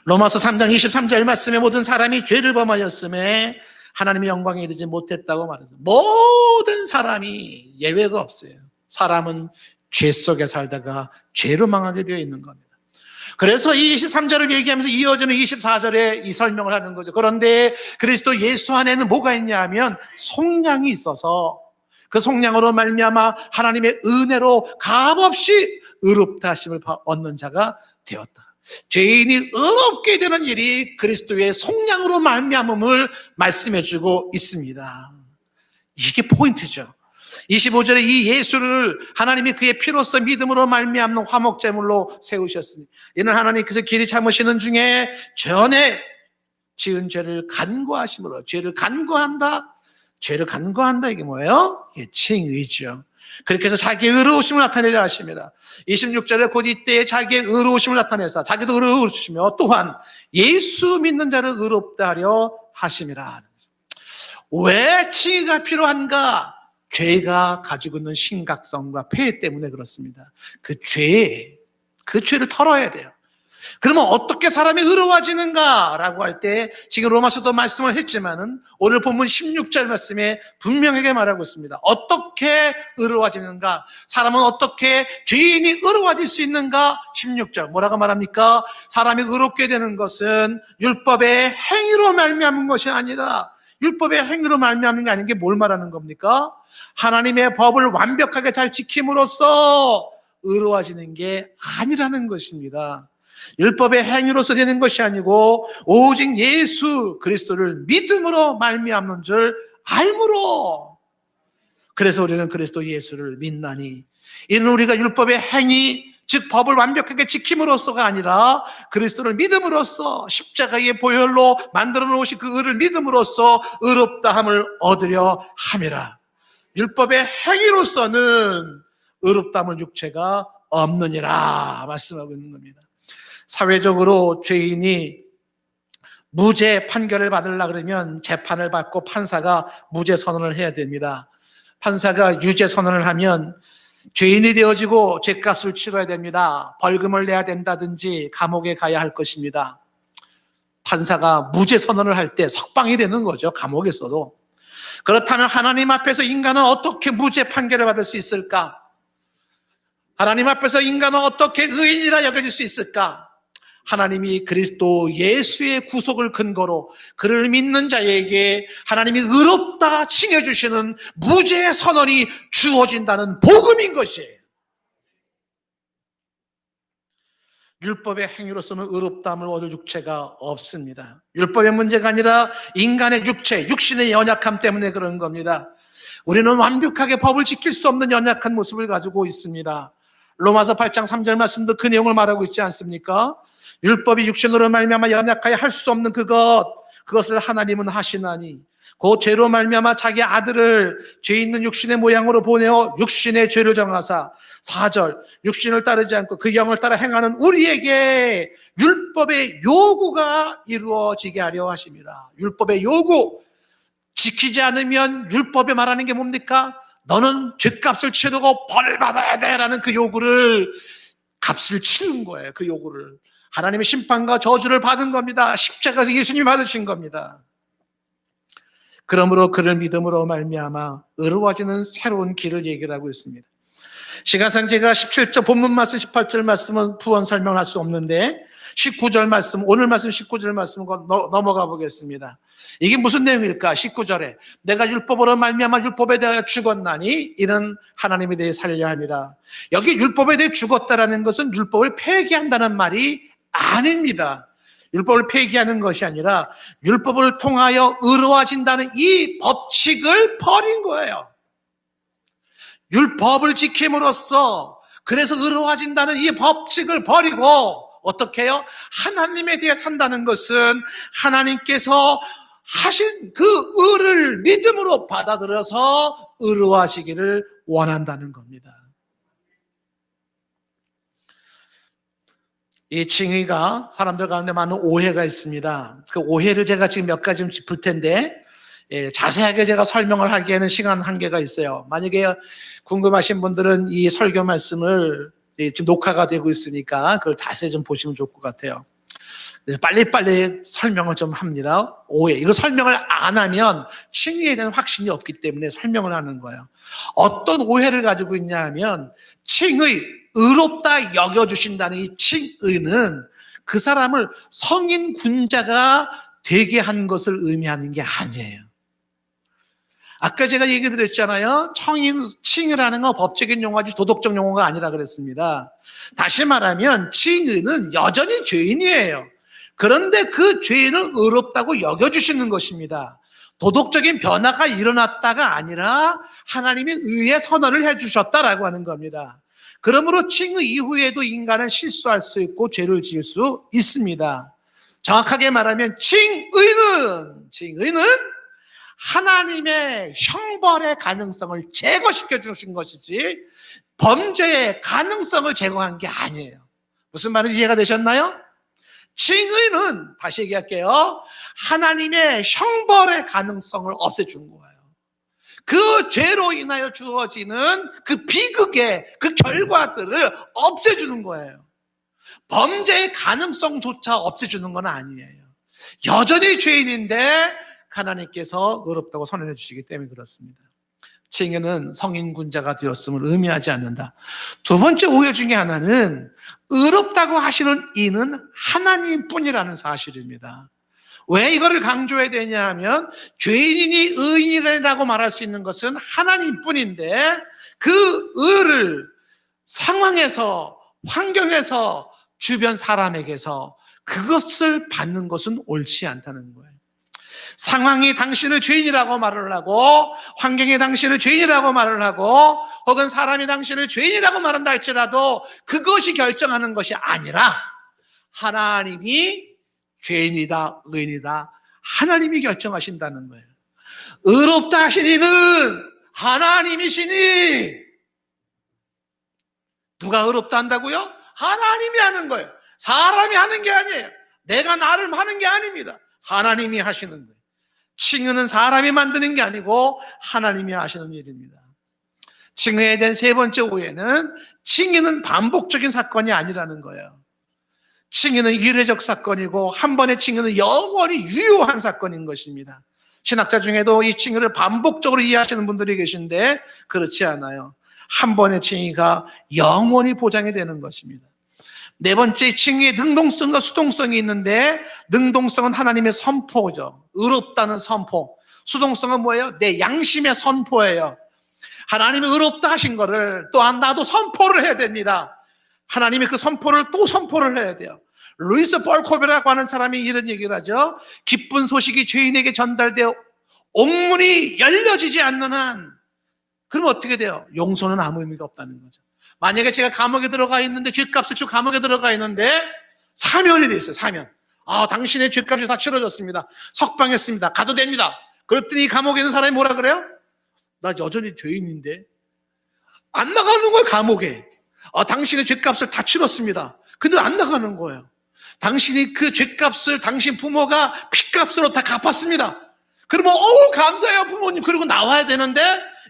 로마서 3장 23절 말씀에 모든 사람이 죄를 범하였음에 하나님의 영광에 이르지 못했다고 말했어요. 모든 사람이 예외가 없어요. 사람은 죄 속에 살다가 죄로 망하게 되어 있는 겁니다. 그래서 이 23절을 얘기하면서 이어지는 24절에 이 설명을 하는 거죠. 그런데 그리스도 예수 안에는 뭐가 있냐 하면 속량이 있어서 그 속량으로 말미암아 하나님의 은혜로 값없이 의롭다 하심을 얻는 자가 되었다. 죄인이 의롭게 되는 일이 그리스도의 속량으로 말미암음을 말씀해주고 있습니다. 이게 포인트죠. 25절에 이 예수를 하나님이 그의 피로써 믿음으로 말미암는 화목제물로 세우셨으니 이는 하나님께서 길이 참으시는 중에 전에 지은 죄를 간구하심으로 죄를 간구한다 이게 뭐예요? 이게 칭의죠. 그렇게 해서 자기의 의로우심을 나타내려 하십니다. 26절에 곧 이때에 자기의 의로우심을 나타내서 자기도 의로우시며 또한 예수 믿는 자를 의롭다 하려 하심이라. 왜 칭의가 필요한가? 죄가 가지고 있는 심각성과 폐해 때문에 그렇습니다. 그 죄를 털어야 돼요. 그러면 어떻게 사람이 의로워지는가라고 할 때 지금 로마서도 말씀을 했지만은 오늘 본문 16절 말씀에 분명하게 말하고 있습니다. 어떻게 의로워지는가? 사람은 어떻게 죄인이 의로워질 수 있는가? 16절 뭐라고 말합니까? 사람이 의롭게 되는 것은 율법의 행위로 말미암은 것이 아니라 율법의 행위로 말미암는 게 아닌 게 뭘 말하는 겁니까? 하나님의 법을 완벽하게 잘 지킴으로써 의로워지는 게 아니라는 것입니다. 율법의 행위로서 되는 것이 아니고 오직 예수 그리스도를 믿음으로 말미암는 줄 알므로. 그래서 우리는 그리스도 예수를 믿나니 이는 우리가 율법의 행위 즉 법을 완벽하게 지킴으로써가 아니라 그리스도를 믿음으로써 십자가의 보혈로 만들어 놓으신 그 의를 믿음으로써 의롭다함을 얻으려 함이라. 율법의 행위로서는 의롭다함을 육체가 없느니라 말씀하고 있는 겁니다. 사회적으로 죄인이 무죄 판결을 받으려 그러면 재판을 받고 판사가 무죄 선언을 해야 됩니다. 판사가 유죄 선언을 하면 죄인이 되어지고 죄값을 치러야 됩니다. 벌금을 내야 된다든지 감옥에 가야 할 것입니다. 판사가 무죄 선언을 할 때 석방이 되는 거죠. 감옥에서도. 그렇다면 하나님 앞에서 인간은 어떻게 무죄 판결을 받을 수 있을까? 하나님 앞에서 인간은 어떻게 의인이라 여겨질 수 있을까? 하나님이 그리스도 예수의 구속을 근거로 그를 믿는 자에게 하나님이 의롭다 칭해주시는 무죄의 선언이 주어진다는 복음인 것이에요. 율법의 행위로서는 의롭다함을 얻을 육체가 없습니다. 율법의 문제가 아니라 인간의 육체, 육신의 연약함 때문에 그런 겁니다. 우리는 완벽하게 법을 지킬 수 없는 연약한 모습을 가지고 있습니다. 로마서 8장 3절 말씀도 그 내용을 말하고 있지 않습니까? 율법이 육신으로 말미암아 연약하여 할 수 없는 그것을 하나님은 하시나니 그 죄로 말미암아 자기 아들을 죄 있는 육신의 모양으로 보내어 육신의 죄를 정하사 4절 육신을 따르지 않고 그 영을 따라 행하는 우리에게 율법의 요구가 이루어지게 하려 하심이라. 율법의 요구, 지키지 않으면 율법에 말하는 게 뭡니까? 너는 죄값을 치르고 벌을 받아야 돼라는 그 요구를 값을 치른 거예요. 그 요구를 하나님의 심판과 저주를 받은 겁니다. 십자가에서 예수님이 받으신 겁니다. 그러므로 그를 믿음으로 말미암아 의로워지는 새로운 길을 얘기를 하고 있습니다. 시간상 제가 17절 본문 말씀 18절 말씀은 부언 설명할 수 없는데 19절 말씀, 오늘 말씀 19절 말씀 넘어가 보겠습니다. 이게 무슨 내용일까? 19절에 내가 율법으로 말미암아 율법에 대하여 죽었나니 이는 하나님에 대해 살려 함이라. 여기 율법에 대해 죽었다라는 것은 율법을 폐기한다는 말이 아닙니다. 율법을 폐기하는 것이 아니라 율법을 통하여 의로워진다는 이 법칙을 버린 거예요. 율법을 지킴으로써 그래서 의로워진다는 이 법칙을 버리고 어떻게 해요? 하나님에 대해 산다는 것은 하나님께서 하신 그 의를 믿음으로 받아들여서 의로워하시기를 원한다는 겁니다. 이 칭의가 사람들 가운데 많은 오해가 있습니다. 그 오해를 제가 지금 몇 가지 좀 짚을 텐데 자세하게 제가 설명을 하기에는 시간 한계가 있어요. 만약에 궁금하신 분들은 이 설교 말씀을 지금 녹화가 되고 있으니까 그걸 자세히 좀 보시면 좋을 것 같아요. 빨리빨리 설명을 좀 합니다. 오해. 이거 설명을 안 하면 칭의에 대한 확신이 없기 때문에 설명을 하는 거예요. 어떤 오해를 가지고 있냐 하면 칭의, 의롭다 여겨주신다는 이 칭의는 그 사람을 성인 군자가 되게 한 것을 의미하는 게 아니에요. 아까 제가 얘기 드렸잖아요. 칭의라는 건 법적인 용어지 도덕적 용어가 아니라 그랬습니다. 다시 말하면 칭의는 여전히 죄인이에요. 그런데 그 죄인을 의롭다고 여겨주시는 것입니다. 도덕적인 변화가 일어났다가 아니라 하나님이 의의 선언을 해주셨다라고 하는 겁니다. 그러므로 칭의 이후에도 인간은 실수할 수 있고 죄를 지을 수 있습니다. 정확하게 말하면 칭의는 하나님의 형벌의 가능성을 제거시켜 주신 것이지 범죄의 가능성을 제거한 게 아니에요. 무슨 말인지 이해가 되셨나요? 칭의는 다시 얘기할게요. 하나님의 형벌의 가능성을 없애준 거예요. 그 죄로 인하여 주어지는 그 비극의 그 결과들을 없애주는 거예요. 범죄의 가능성조차 없애주는 건 아니에요. 여전히 죄인인데 하나님께서 의롭다고 선언해 주시기 때문에 그렇습니다. 칭의는 성인 군자가 되었음을 의미하지 않는다. 두 번째 오해 중에 하나는 의롭다고 하시는 이는 하나님뿐이라는 사실입니다. 왜 이거를 강조해야 되냐 하면 죄인이 의인이라고 말할 수 있는 것은 하나님뿐인데 그 의를 상황에서 환경에서 주변 사람에게서 그것을 받는 것은 옳지 않다는 거예요. 상황이 당신을 죄인이라고 말을 하고, 환경이 당신을 죄인이라고 말을 하고, 혹은 사람이 당신을 죄인이라고 말한다 할지라도 그것이 결정하는 것이 아니라 하나님이 죄인이다, 의인이다, 하나님이 결정하신다는 거예요. 의롭다 하신 이는 하나님이시니. 누가 의롭다 한다고요? 하나님이 하는 거예요. 사람이 하는 게 아니에요. 내가 나를 하는 게 아닙니다. 하나님이 하시는 거예요. 칭의는 사람이 만드는 게 아니고 하나님이 하시는 일입니다. 칭의에 대한 세 번째 오해는 칭의는 반복적인 사건이 아니라는 거예요. 칭의는 일회적 사건이고 한 번의 칭의는 영원히 유효한 사건인 것입니다. 신학자 중에도 이 칭의를 반복적으로 이해하시는 분들이 계신데 그렇지 않아요. 한 번의 칭의가 영원히 보장이 되는 것입니다. 네 번째 칭의의 능동성과 수동성이 있는데, 능동성은 하나님의 선포죠. 의롭다는 선포. 수동성은 뭐예요? 내 양심의 선포예요. 하나님이 의롭다 하신 거를 또한 나도 선포를 해야 됩니다. 하나님이 그 선포를 또 선포를 해야 돼요. 루이스 벌코베라고 하는 사람이 이런 얘기를 하죠. 기쁜 소식이 죄인에게 전달되어 옥문이 열려지지 않는 한, 그러면 어떻게 돼요? 용서는 아무 의미가 없다는 거죠. 만약에 제가 감옥에 들어가 있는데, 죗값을 치고 감옥에 들어가 있는데 사면이 돼 있어요. 사면. 당신의 죗값이 다 치러졌습니다. 석방했습니다. 가도 됩니다. 그랬더니 감옥에 있는 사람이 뭐라 그래요? 나 여전히 죄인인데. 안 나가는 거예요, 감옥에. 당신의 죗값을 다 치렀습니다. 근데 안 나가는 거예요. 당신이 그 죗값을 당신 부모가 피값으로 다 갚았습니다. 그러면 감사해요 부모님. 그리고 나와야 되는데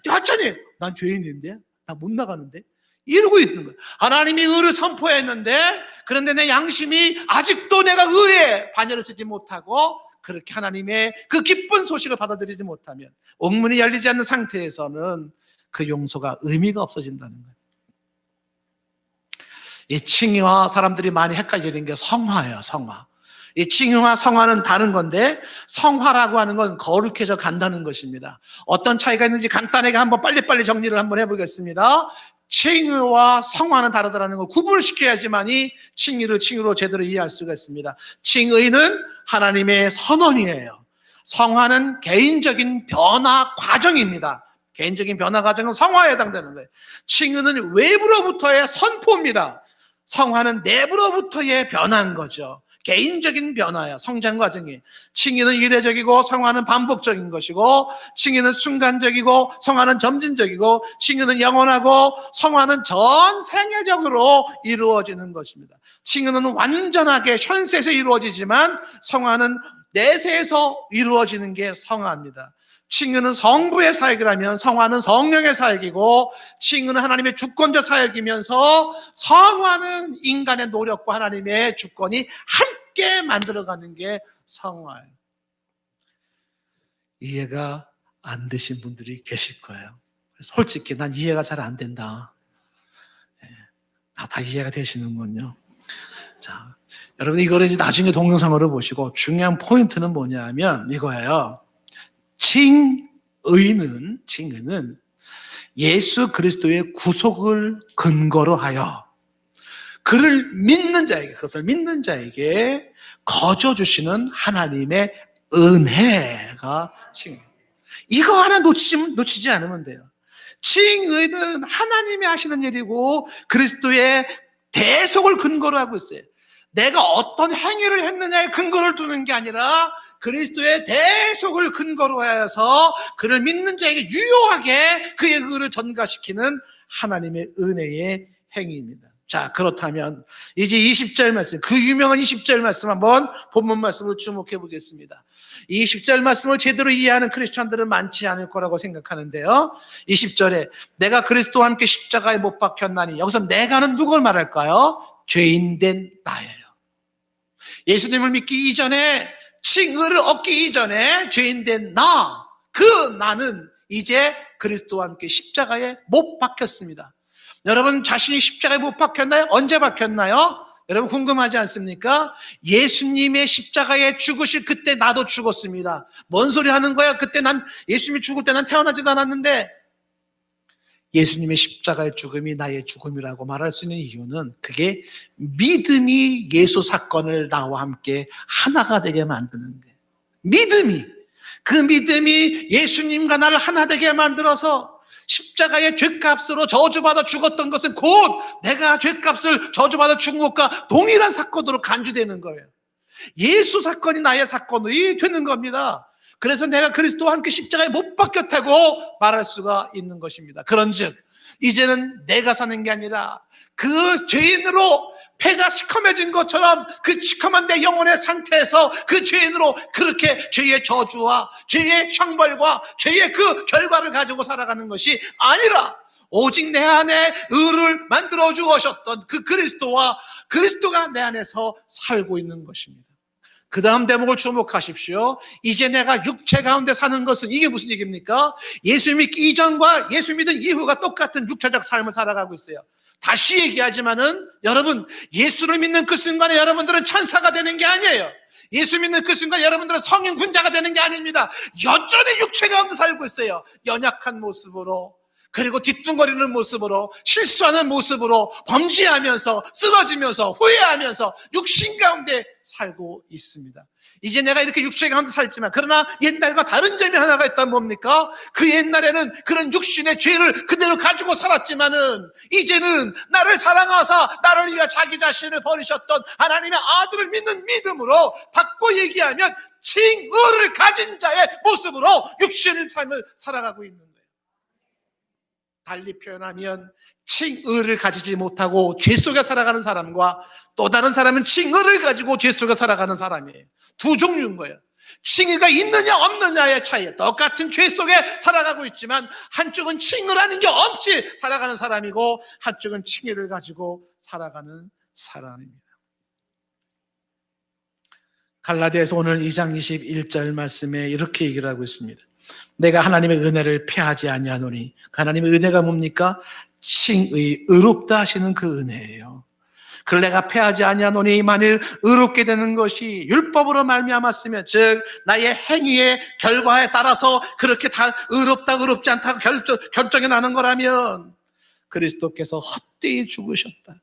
여전히 난 죄인인데, 나 못 나가는데, 이러고 있는 거예요. 하나님이 의를 선포했는데, 그런데 내 양심이 아직도 내가 의에 반열을 쓰지 못하고 그렇게 하나님의 그 기쁜 소식을 받아들이지 못하면, 옥문이 열리지 않는 상태에서는 그 용서가 의미가 없어진다는 거예요. 이 칭의와 사람들이 많이 헷갈리는 게 성화예요. 성화. 이 칭의와 성화는 다른 건데, 성화라고 하는 건 거룩해져 간다는 것입니다. 어떤 차이가 있는지 간단하게 한번 빨리빨리 정리를 한번 해보겠습니다. 칭의와 성화는 다르다는 걸 구분을 시켜야지만이 칭의를 칭의로 제대로 이해할 수가 있습니다. 칭의는 하나님의 선언이에요. 성화는 개인적인 변화 과정입니다. 개인적인 변화 과정은 성화에 해당되는 거예요. 칭의는 외부로부터의 선포입니다. 성화는 내부로부터의 변화인 거죠. 개인적인 변화야, 성장 과정이. 칭의는 이례적이고 성화는 반복적인 것이고, 칭의는 순간적이고 성화는 점진적이고, 칭의는 영원하고 성화는 전생애적으로 이루어지는 것입니다. 칭의는 완전하게 현세에서 이루어지지만 성화는 내세에서 이루어지는 게 성화입니다. 칭의는 성부의 사역이라면 성화는 성령의 사역이고, 칭의는 하나님의 주권적 사역이면서 성화는 인간의 노력과 하나님의 주권이 함께 만들어가는 게 성화예요. 이해가 안 되신 분들이 계실 거예요. 솔직히 난 이해가 잘 안 된다. 다 이해가 되시는군요. 자, 여러분 이거를 이제 나중에 동영상으로 보시고, 중요한 포인트는 뭐냐면 이거예요. 칭의는 예수 그리스도의 구속을 근거로 하여 그를 믿는 자에게, 그것을 믿는 자에게 거저 주시는 하나님의 은혜가 칭의. 이거 하나 놓치지 않으면 돼요. 칭의는 하나님이 하시는 일이고 그리스도의 대속을 근거로 하고 있어요. 내가 어떤 행위를 했느냐에 근거를 두는 게 아니라 그리스도의 대속을 근거로 해서 그를 믿는 자에게 유효하게 그의 의를 전가시키는 하나님의 은혜의 행위입니다. 자, 그렇다면 이제 20절 말씀, 그 유명한 20절 말씀 한번 본문 말씀을 주목해 보겠습니다. 이 20절 말씀을 제대로 이해하는 크리스찬들은 많지 않을 거라고 생각하는데요. 20절에 내가 그리스도와 함께 십자가에 못 박혔나니, 여기서 내가는 누굴 말할까요? 죄인된 나예요. 예수님을 믿기 이전에, 칭의를 얻기 이전에 죄인된 나, 그 나는 이제 그리스도와 함께 십자가에 못 박혔습니다. 여러분 자신이 십자가에 못 박혔나요? 언제 박혔나요? 여러분 궁금하지 않습니까? 예수님의 십자가에 죽으실 그때 나도 죽었습니다. 뭔 소리 하는 거야? 그때 난 예수님이 죽을 때 난 태어나지도 않았는데. 예수님의 십자가의 죽음이 나의 죽음이라고 말할 수 있는 이유는, 그게 믿음이 예수 사건을 나와 함께 하나가 되게 만드는 거예요. 믿음이. 그 믿음이 예수님과 나를 하나 되게 만들어서 십자가의 죗값으로 저주받아 죽었던 것은 곧 내가 죗값을 저주받아 죽은 것과 동일한 사건으로 간주되는 거예요. 예수 사건이 나의 사건이 되는 겁니다. 그래서 내가 그리스도와 함께 십자가에 못 박혔다고 말할 수가 있는 것입니다. 그런즉 이제는 내가 사는 게 아니라 그 죄인으로 폐가 시커매진 것처럼 그 시커먼 내 영혼의 상태에서 그 죄인으로 그렇게 죄의 저주와 죄의 형벌과 죄의 그 결과를 가지고 살아가는 것이 아니라 오직 내 안에 의를 만들어 주셨던 그 그리스도와 그리스도가 내 안에서 살고 있는 것입니다. 그 다음 대목을 주목하십시오. 이제 내가 육체 가운데 사는 것은 이게 무슨 얘기입니까? 예수 믿기 이전과 예수 믿은 이후가 똑같은 육체적 삶을 살아가고 있어요. 다시 얘기하지만은 여러분, 예수를 믿는 그 순간에 여러분들은 천사가 되는 게 아니에요. 예수 믿는 그 순간 여러분들은 성인 군자가 되는 게 아닙니다. 여전히 육체 가운데 살고 있어요. 연약한 모습으로, 그리고 뒤뚱거리는 모습으로, 실수하는 모습으로, 범죄하면서 쓰러지면서 후회하면서 육신 가운데 살고 있습니다. 이제 내가 이렇게 육체 가운데 살지만 그러나 옛날과 다른 점이 하나가 있다면 뭡니까? 그 옛날에는 그런 육신의 죄를 그대로 가지고 살았지만은 이제는 나를 사랑하사 나를 위해 자기 자신을 버리셨던 하나님의 아들을 믿는 믿음으로 바꿔 얘기하면 칭의를 가진 자의 모습으로 육신의 삶을 살아가고 있는 거예요. 달리 표현하면 칭의를 가지지 못하고 죄 속에 살아가는 사람과 또 다른 사람은 칭의를 가지고 죄 속에 살아가는 사람이에요. 두 종류인 거예요. 칭의가 있느냐 없느냐의 차이. 똑같은 죄 속에 살아가고 있지만 한쪽은 칭의라는 게 없이 살아가는 사람이고 한쪽은 칭의를 가지고 살아가는 사람입니다. 갈라디아서 오늘 2장 21절 말씀에 이렇게 얘기를 하고 있습니다. 내가 하나님의 은혜를 피하지 아니하노니, 하나님의 은혜가 뭡니까? 칭의, 의롭다 하시는 그 은혜예요. 그걸 내가 피하지 아니하노니 만일 의롭게 되는 것이 율법으로 말미암았으면, 즉 나의 행위의 결과에 따라서 그렇게 다 의롭다 의롭지 않다고 결정이 나는 거라면 그리스도께서 헛되이 죽으셨다.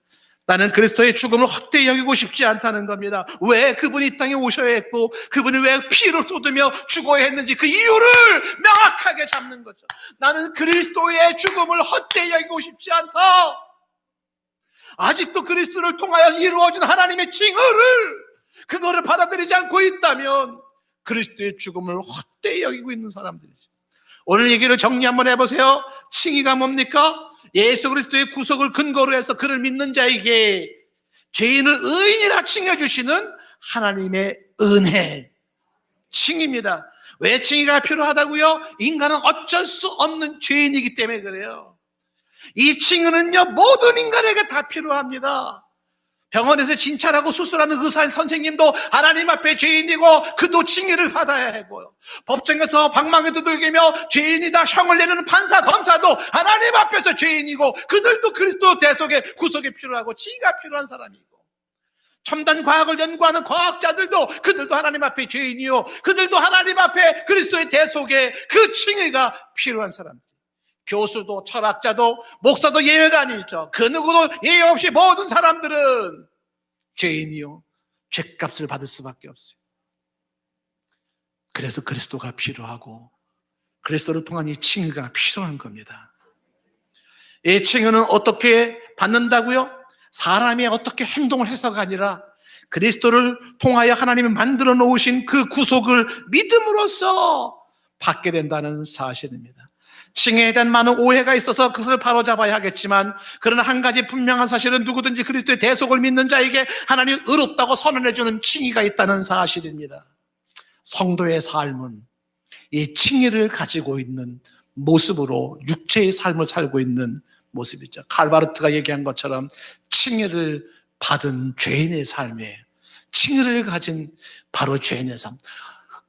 나는 그리스도의 죽음을 헛되이 여기고 싶지 않다는 겁니다. 왜 그분이 이 땅에 오셔야 했고 그분이 왜 피를 쏟으며 죽어야 했는지 그 이유를 명확하게 잡는 거죠. 나는 그리스도의 죽음을 헛되이 여기고 싶지 않다. 아직도 그리스도를 통하여 이루어진 하나님의 칭의를, 그거를 받아들이지 않고 있다면 그리스도의 죽음을 헛되이 여기고 있는 사람들이죠. 오늘 얘기를 정리 한번 해보세요. 칭의가 뭡니까? 예수 그리스도의 구속을 근거로 해서 그를 믿는 자에게 죄인을 의인이라 칭해주시는 하나님의 은혜, 칭의입니다. 왜 칭의가 필요하다고요? 인간은 어쩔 수 없는 죄인이기 때문에 그래요. 이 칭의는요, 모든 인간에게 다 필요합니다. 병원에서 진찰하고 수술하는 의사 선생님도 하나님 앞에 죄인이고 그도 칭의를 받아야 하고요. 법정에서 방망이 두들기며 죄인이다 형을 내리는 판사 검사도 하나님 앞에서 죄인이고 그들도 그리스도 대속의 구속이 필요하고 칭의가 필요한 사람이고, 첨단 과학을 연구하는 과학자들도 그들도 하나님 앞에 죄인이요 그들도 하나님 앞에 그리스도의 대속의 그 칭의가 필요한 사람들. 교수도 철학자도 목사도 예외가 아니죠. 그 누구도 예외 없이 모든 사람들은 죄인이요 죄값을 받을 수밖에 없어요. 그래서 그리스도가 필요하고 그리스도를 통한 이 칭의가 필요한 겁니다. 이 칭의는 어떻게 받는다고요? 사람이 어떻게 행동을 해서가 아니라 그리스도를 통하여 하나님이 만들어 놓으신 그 구속을 믿음으로써 받게 된다는 사실입니다. 칭의에 대한 많은 오해가 있어서 그것을 바로잡아야 하겠지만, 그러나 한 가지 분명한 사실은 누구든지 그리스도의 대속을 믿는 자에게 하나님이 의롭다고 선언해주는 칭의가 있다는 사실입니다. 성도의 삶은 이 칭의를 가지고 있는 모습으로 육체의 삶을 살고 있는 모습이죠. 칼바르트가 얘기한 것처럼 칭의를 받은 죄인의 삶에, 칭의를 가진 바로 죄인의 삶,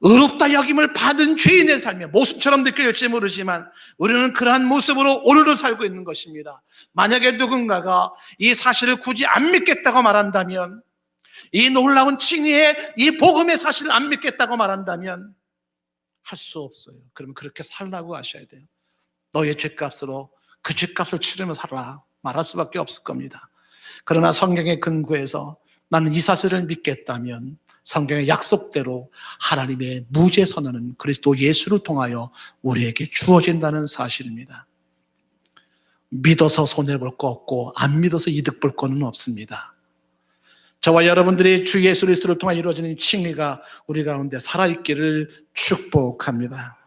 의롭다 여김을 받은 죄인의 삶의 모습처럼 느껴질지 모르지만 우리는 그러한 모습으로 오늘도 살고 있는 것입니다. 만약에 누군가가 이 사실을 굳이 안 믿겠다고 말한다면, 이 놀라운 칭의의 이 복음의 사실을 안 믿겠다고 말한다면 할 수 없어요. 그러면 그렇게 살라고 하셔야 돼요. 너의 죄값으로 그 죄값을 치르며 살아라 말할 수밖에 없을 겁니다. 그러나 성경의 근거에서 나는 이 사실을 믿겠다면 성경의 약속대로 하나님의 무죄 선언은 그리스도 예수를 통하여 우리에게 주어진다는 사실입니다. 믿어서 손해볼 거 없고 안 믿어서 이득 볼 거는 없습니다. 저와 여러분들이 주 예수 그리스도를 통해 이루어지는 칭의가 우리 가운데 살아있기를 축복합니다.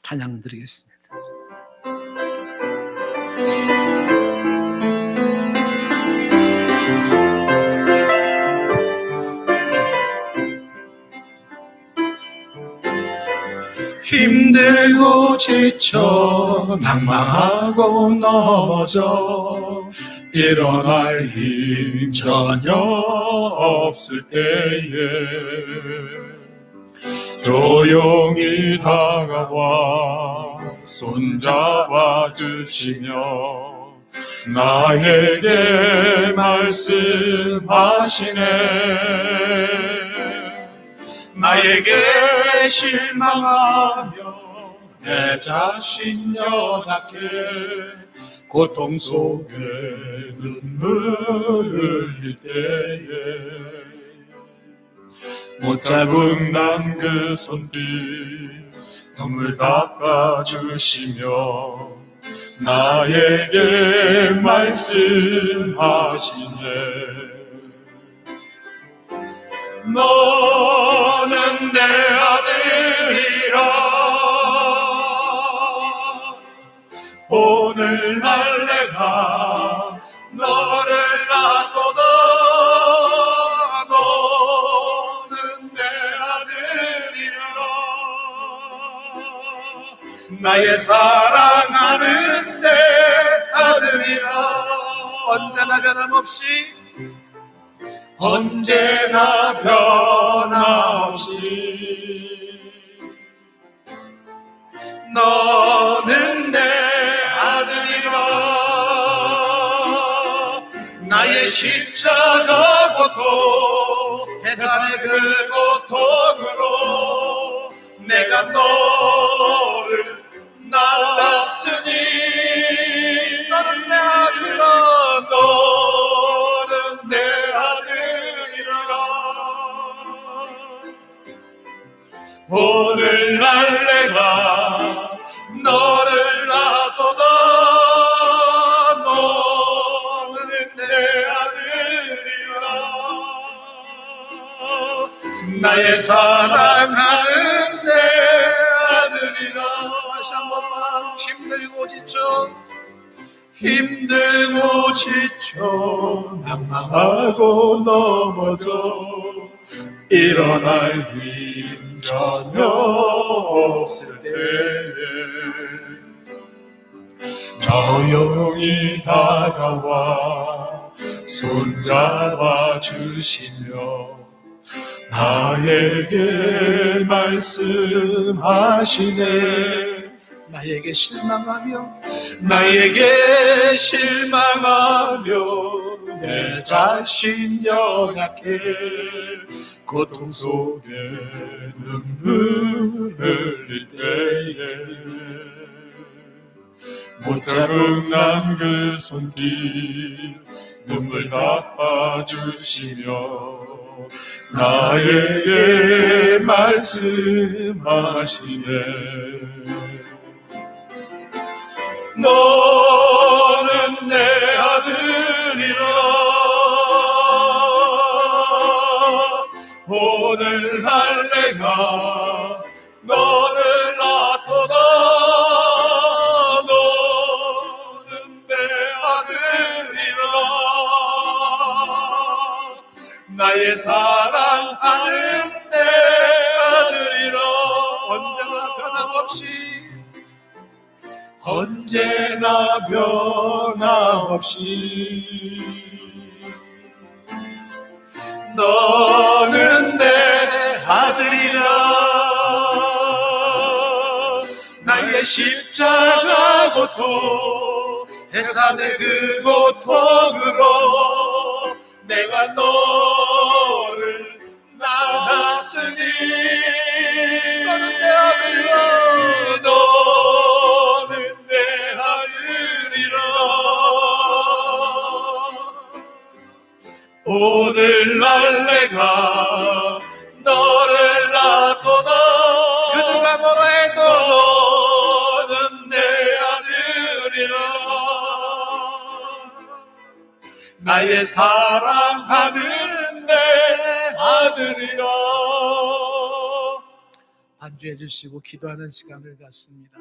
찬양 드리겠습니다. 힘들고 지쳐 낭망하고 넘어져 일어날 힘 전혀 없을 때에 조용히 다가와 손잡아 주시며 나에게 말씀하시네. 나에게 실망하며 내 자신 연약해 고통 속에 눈물을 흘릴 때에 못 잡은 난 그 손길 눈물 닦아주시며 나에게 말씀하시네. 너는 내 아들이라 오늘날 내가 너를 놔둬도 너는 내 아들이라 나의 사랑하는 내 아들이라 언제나 변함없이 언제나 변함없이 너는 내 아들이라 나의 십자가 고통 해산의 그 고통으로 내가 너를 낳았으니 너는 내 아들이라 너는 내 오늘날 내가 너를 놔둬도 너는 내 아들이라 나의 사랑하는 내 아들이라 다시 한 번만 힘들고 지쳐 낭망하고 넘어져 일어날 힘 전혀 없을 때에 조용히 다가와 손잡아 주시며 나에게 말씀하시네. 나에게 실망하며 내 자신 연약해 고통 속에 눈물 흘릴 때에 못 잡은 난 그 손길 눈물 닦아주시며 나에게 말씀하시네. 너는 내 아들이라 오늘날 내가 너를 놔둬도 너는 내 아들이라 나의 사랑하는 내 아들이라 언제나 변함없이 너는 내 아들이라 나의 십자가 고통 해산의 그 고통으로 내가 너를 낳았으니 너는 내 아들이라 너는 내 아들이라 오늘 오늘날 내가 너를 낳도다. 그대가 뭐라 해도 너는 내 아들이라. 나의 사랑하는 내 아들이라. 반주해 주시고 기도하는 시간을 갖습니다.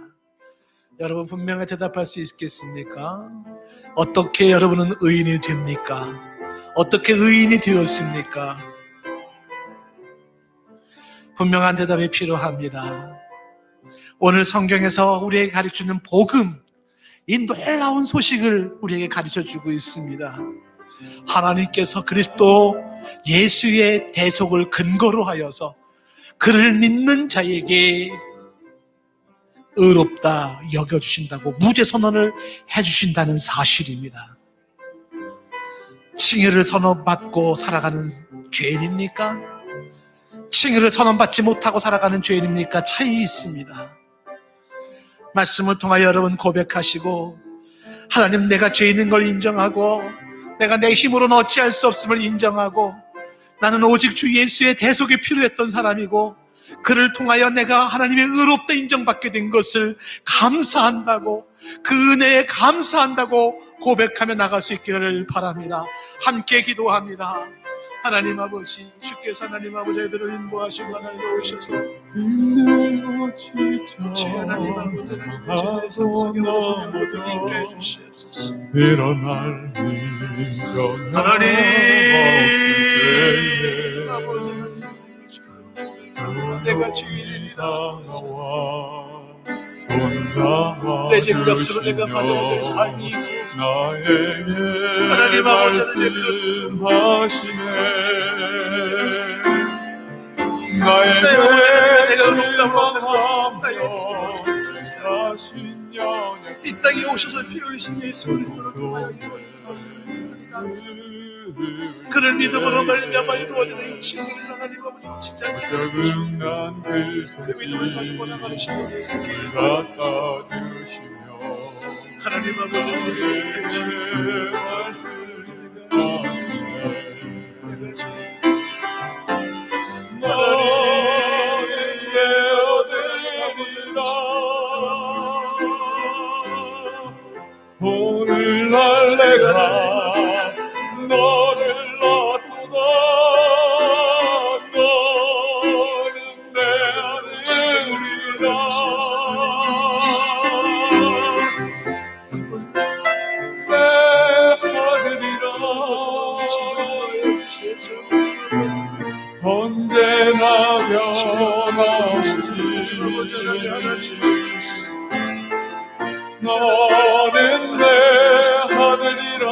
여러분 분명히 대답할 수 있겠습니까? 어떻게 여러분은 의인이 됩니까? 어떻게 의인이 되었습니까? 분명한 대답이 필요합니다. 오늘 성경에서 우리에게 가르치는 복음, 이 놀라운 소식을 우리에게 가르쳐주고 있습니다. 하나님께서 그리스도 예수의 대속을 근거로 하여서 그를 믿는 자에게 의롭다 여겨주신다고 무죄 선언을 해주신다는 사실입니다. 칭의를 선언받고 살아가는 죄인입니까? 칭의를 선언받지 못하고 살아가는 죄인입니까? 차이 있습니다. 말씀을 통하여 여러분 고백하시고, 하나님, 내가 죄인인 걸 인정하고 내가 내 힘으로는 어찌할 수 없음을 인정하고, 나는 오직 주 예수의 대속이 필요했던 사람이고 그를 통하여 내가 하나님의 의롭다 인정받게 된 것을 감사한다고, 그 은혜에 감사한다고 고백하며 나갈 수 있기를 바랍니다. 함께 기도합니다. 하나님 아버지, 주께서 하나님 아버지 애들을 인도하시고 하나님 오셔서 주 하나님 아버지 하나님 제 삶 속에 모든 인도해 주시옵소서. 일어날 하나님 아버지 하나님 내가 죄인입니다. 내 죄값으로 내가 받아야 될 삶이 있고 나에게 하나님 아버지 말씀하시네. 나의 내가 의롭다 받는 것은 이 땅에 오셔서 피 흘리신 예수 그리스도를 통하여 이루어지는 것을 감사합니다. 그를 믿음으로 말미암아 이루어지는 이 칭의를 하나님 아버지 진짜 그 믿음을 가지고 나가는 신령 예수께 갖다 주시며 하나님 아버지 우리를 오늘날 내가 너를 낳도다. 너는 내 아들이라. 내 아들이라. 언제나 변함없이 너는 내 아들이라.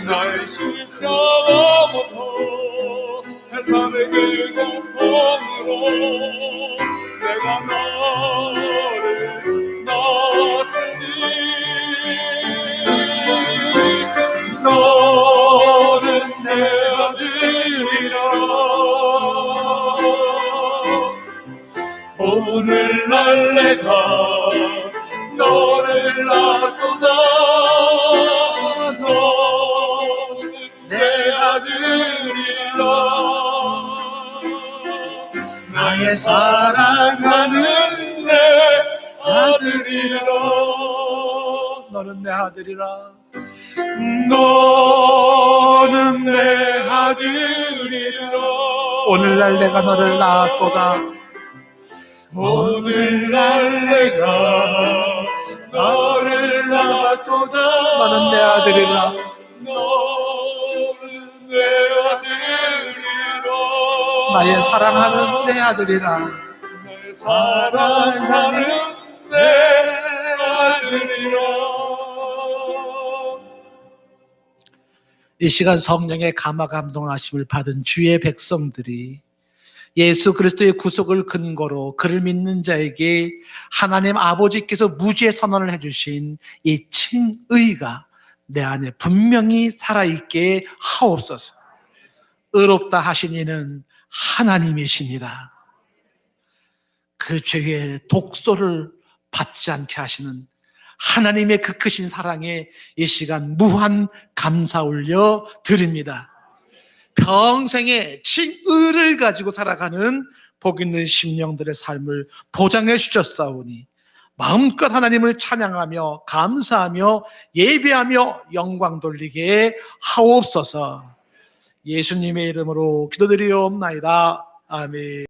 나의 십자가부터 해산의 그 고통으로 내가 너를 넣었으니 너는 내 아들이라. 오늘날 내가 너를 낳도다. 너는 내 아들이라. 나의 사랑하는 내 아들이라. 너는 내 아들이라. 너는 내 아들이라. 오늘날 내가 너를 낳았도다. 오늘날 내가 너를 낳았도다. 너는 내 아들이라. 너는 내 아들이라. 나의 사랑하는 내 아들이라. 나의 사랑하는 내 아들이라. 이 시간 성령의 감화 감동하심을 받은 주의 백성들이 예수 그리스도의 구속을 근거로 그를 믿는 자에게 하나님 아버지께서 무죄 선언을 해주신 이 칭의가 내 안에 분명히 살아있게 하옵소서. 의롭다 하신 이는 하나님이십니다. 그 죄의 독소를 받지 않게 하시는 하나님의 그 크신 사랑에 이 시간 무한 감사 올려 드립니다. 평생에 칭의를 가지고 살아가는 복 있는 심령들의 삶을 보장해 주셨사오니 마음껏 하나님을 찬양하며 감사하며 예배하며 영광 돌리게 하옵소서. 예수님의 이름으로 기도드리옵나이다. 아멘.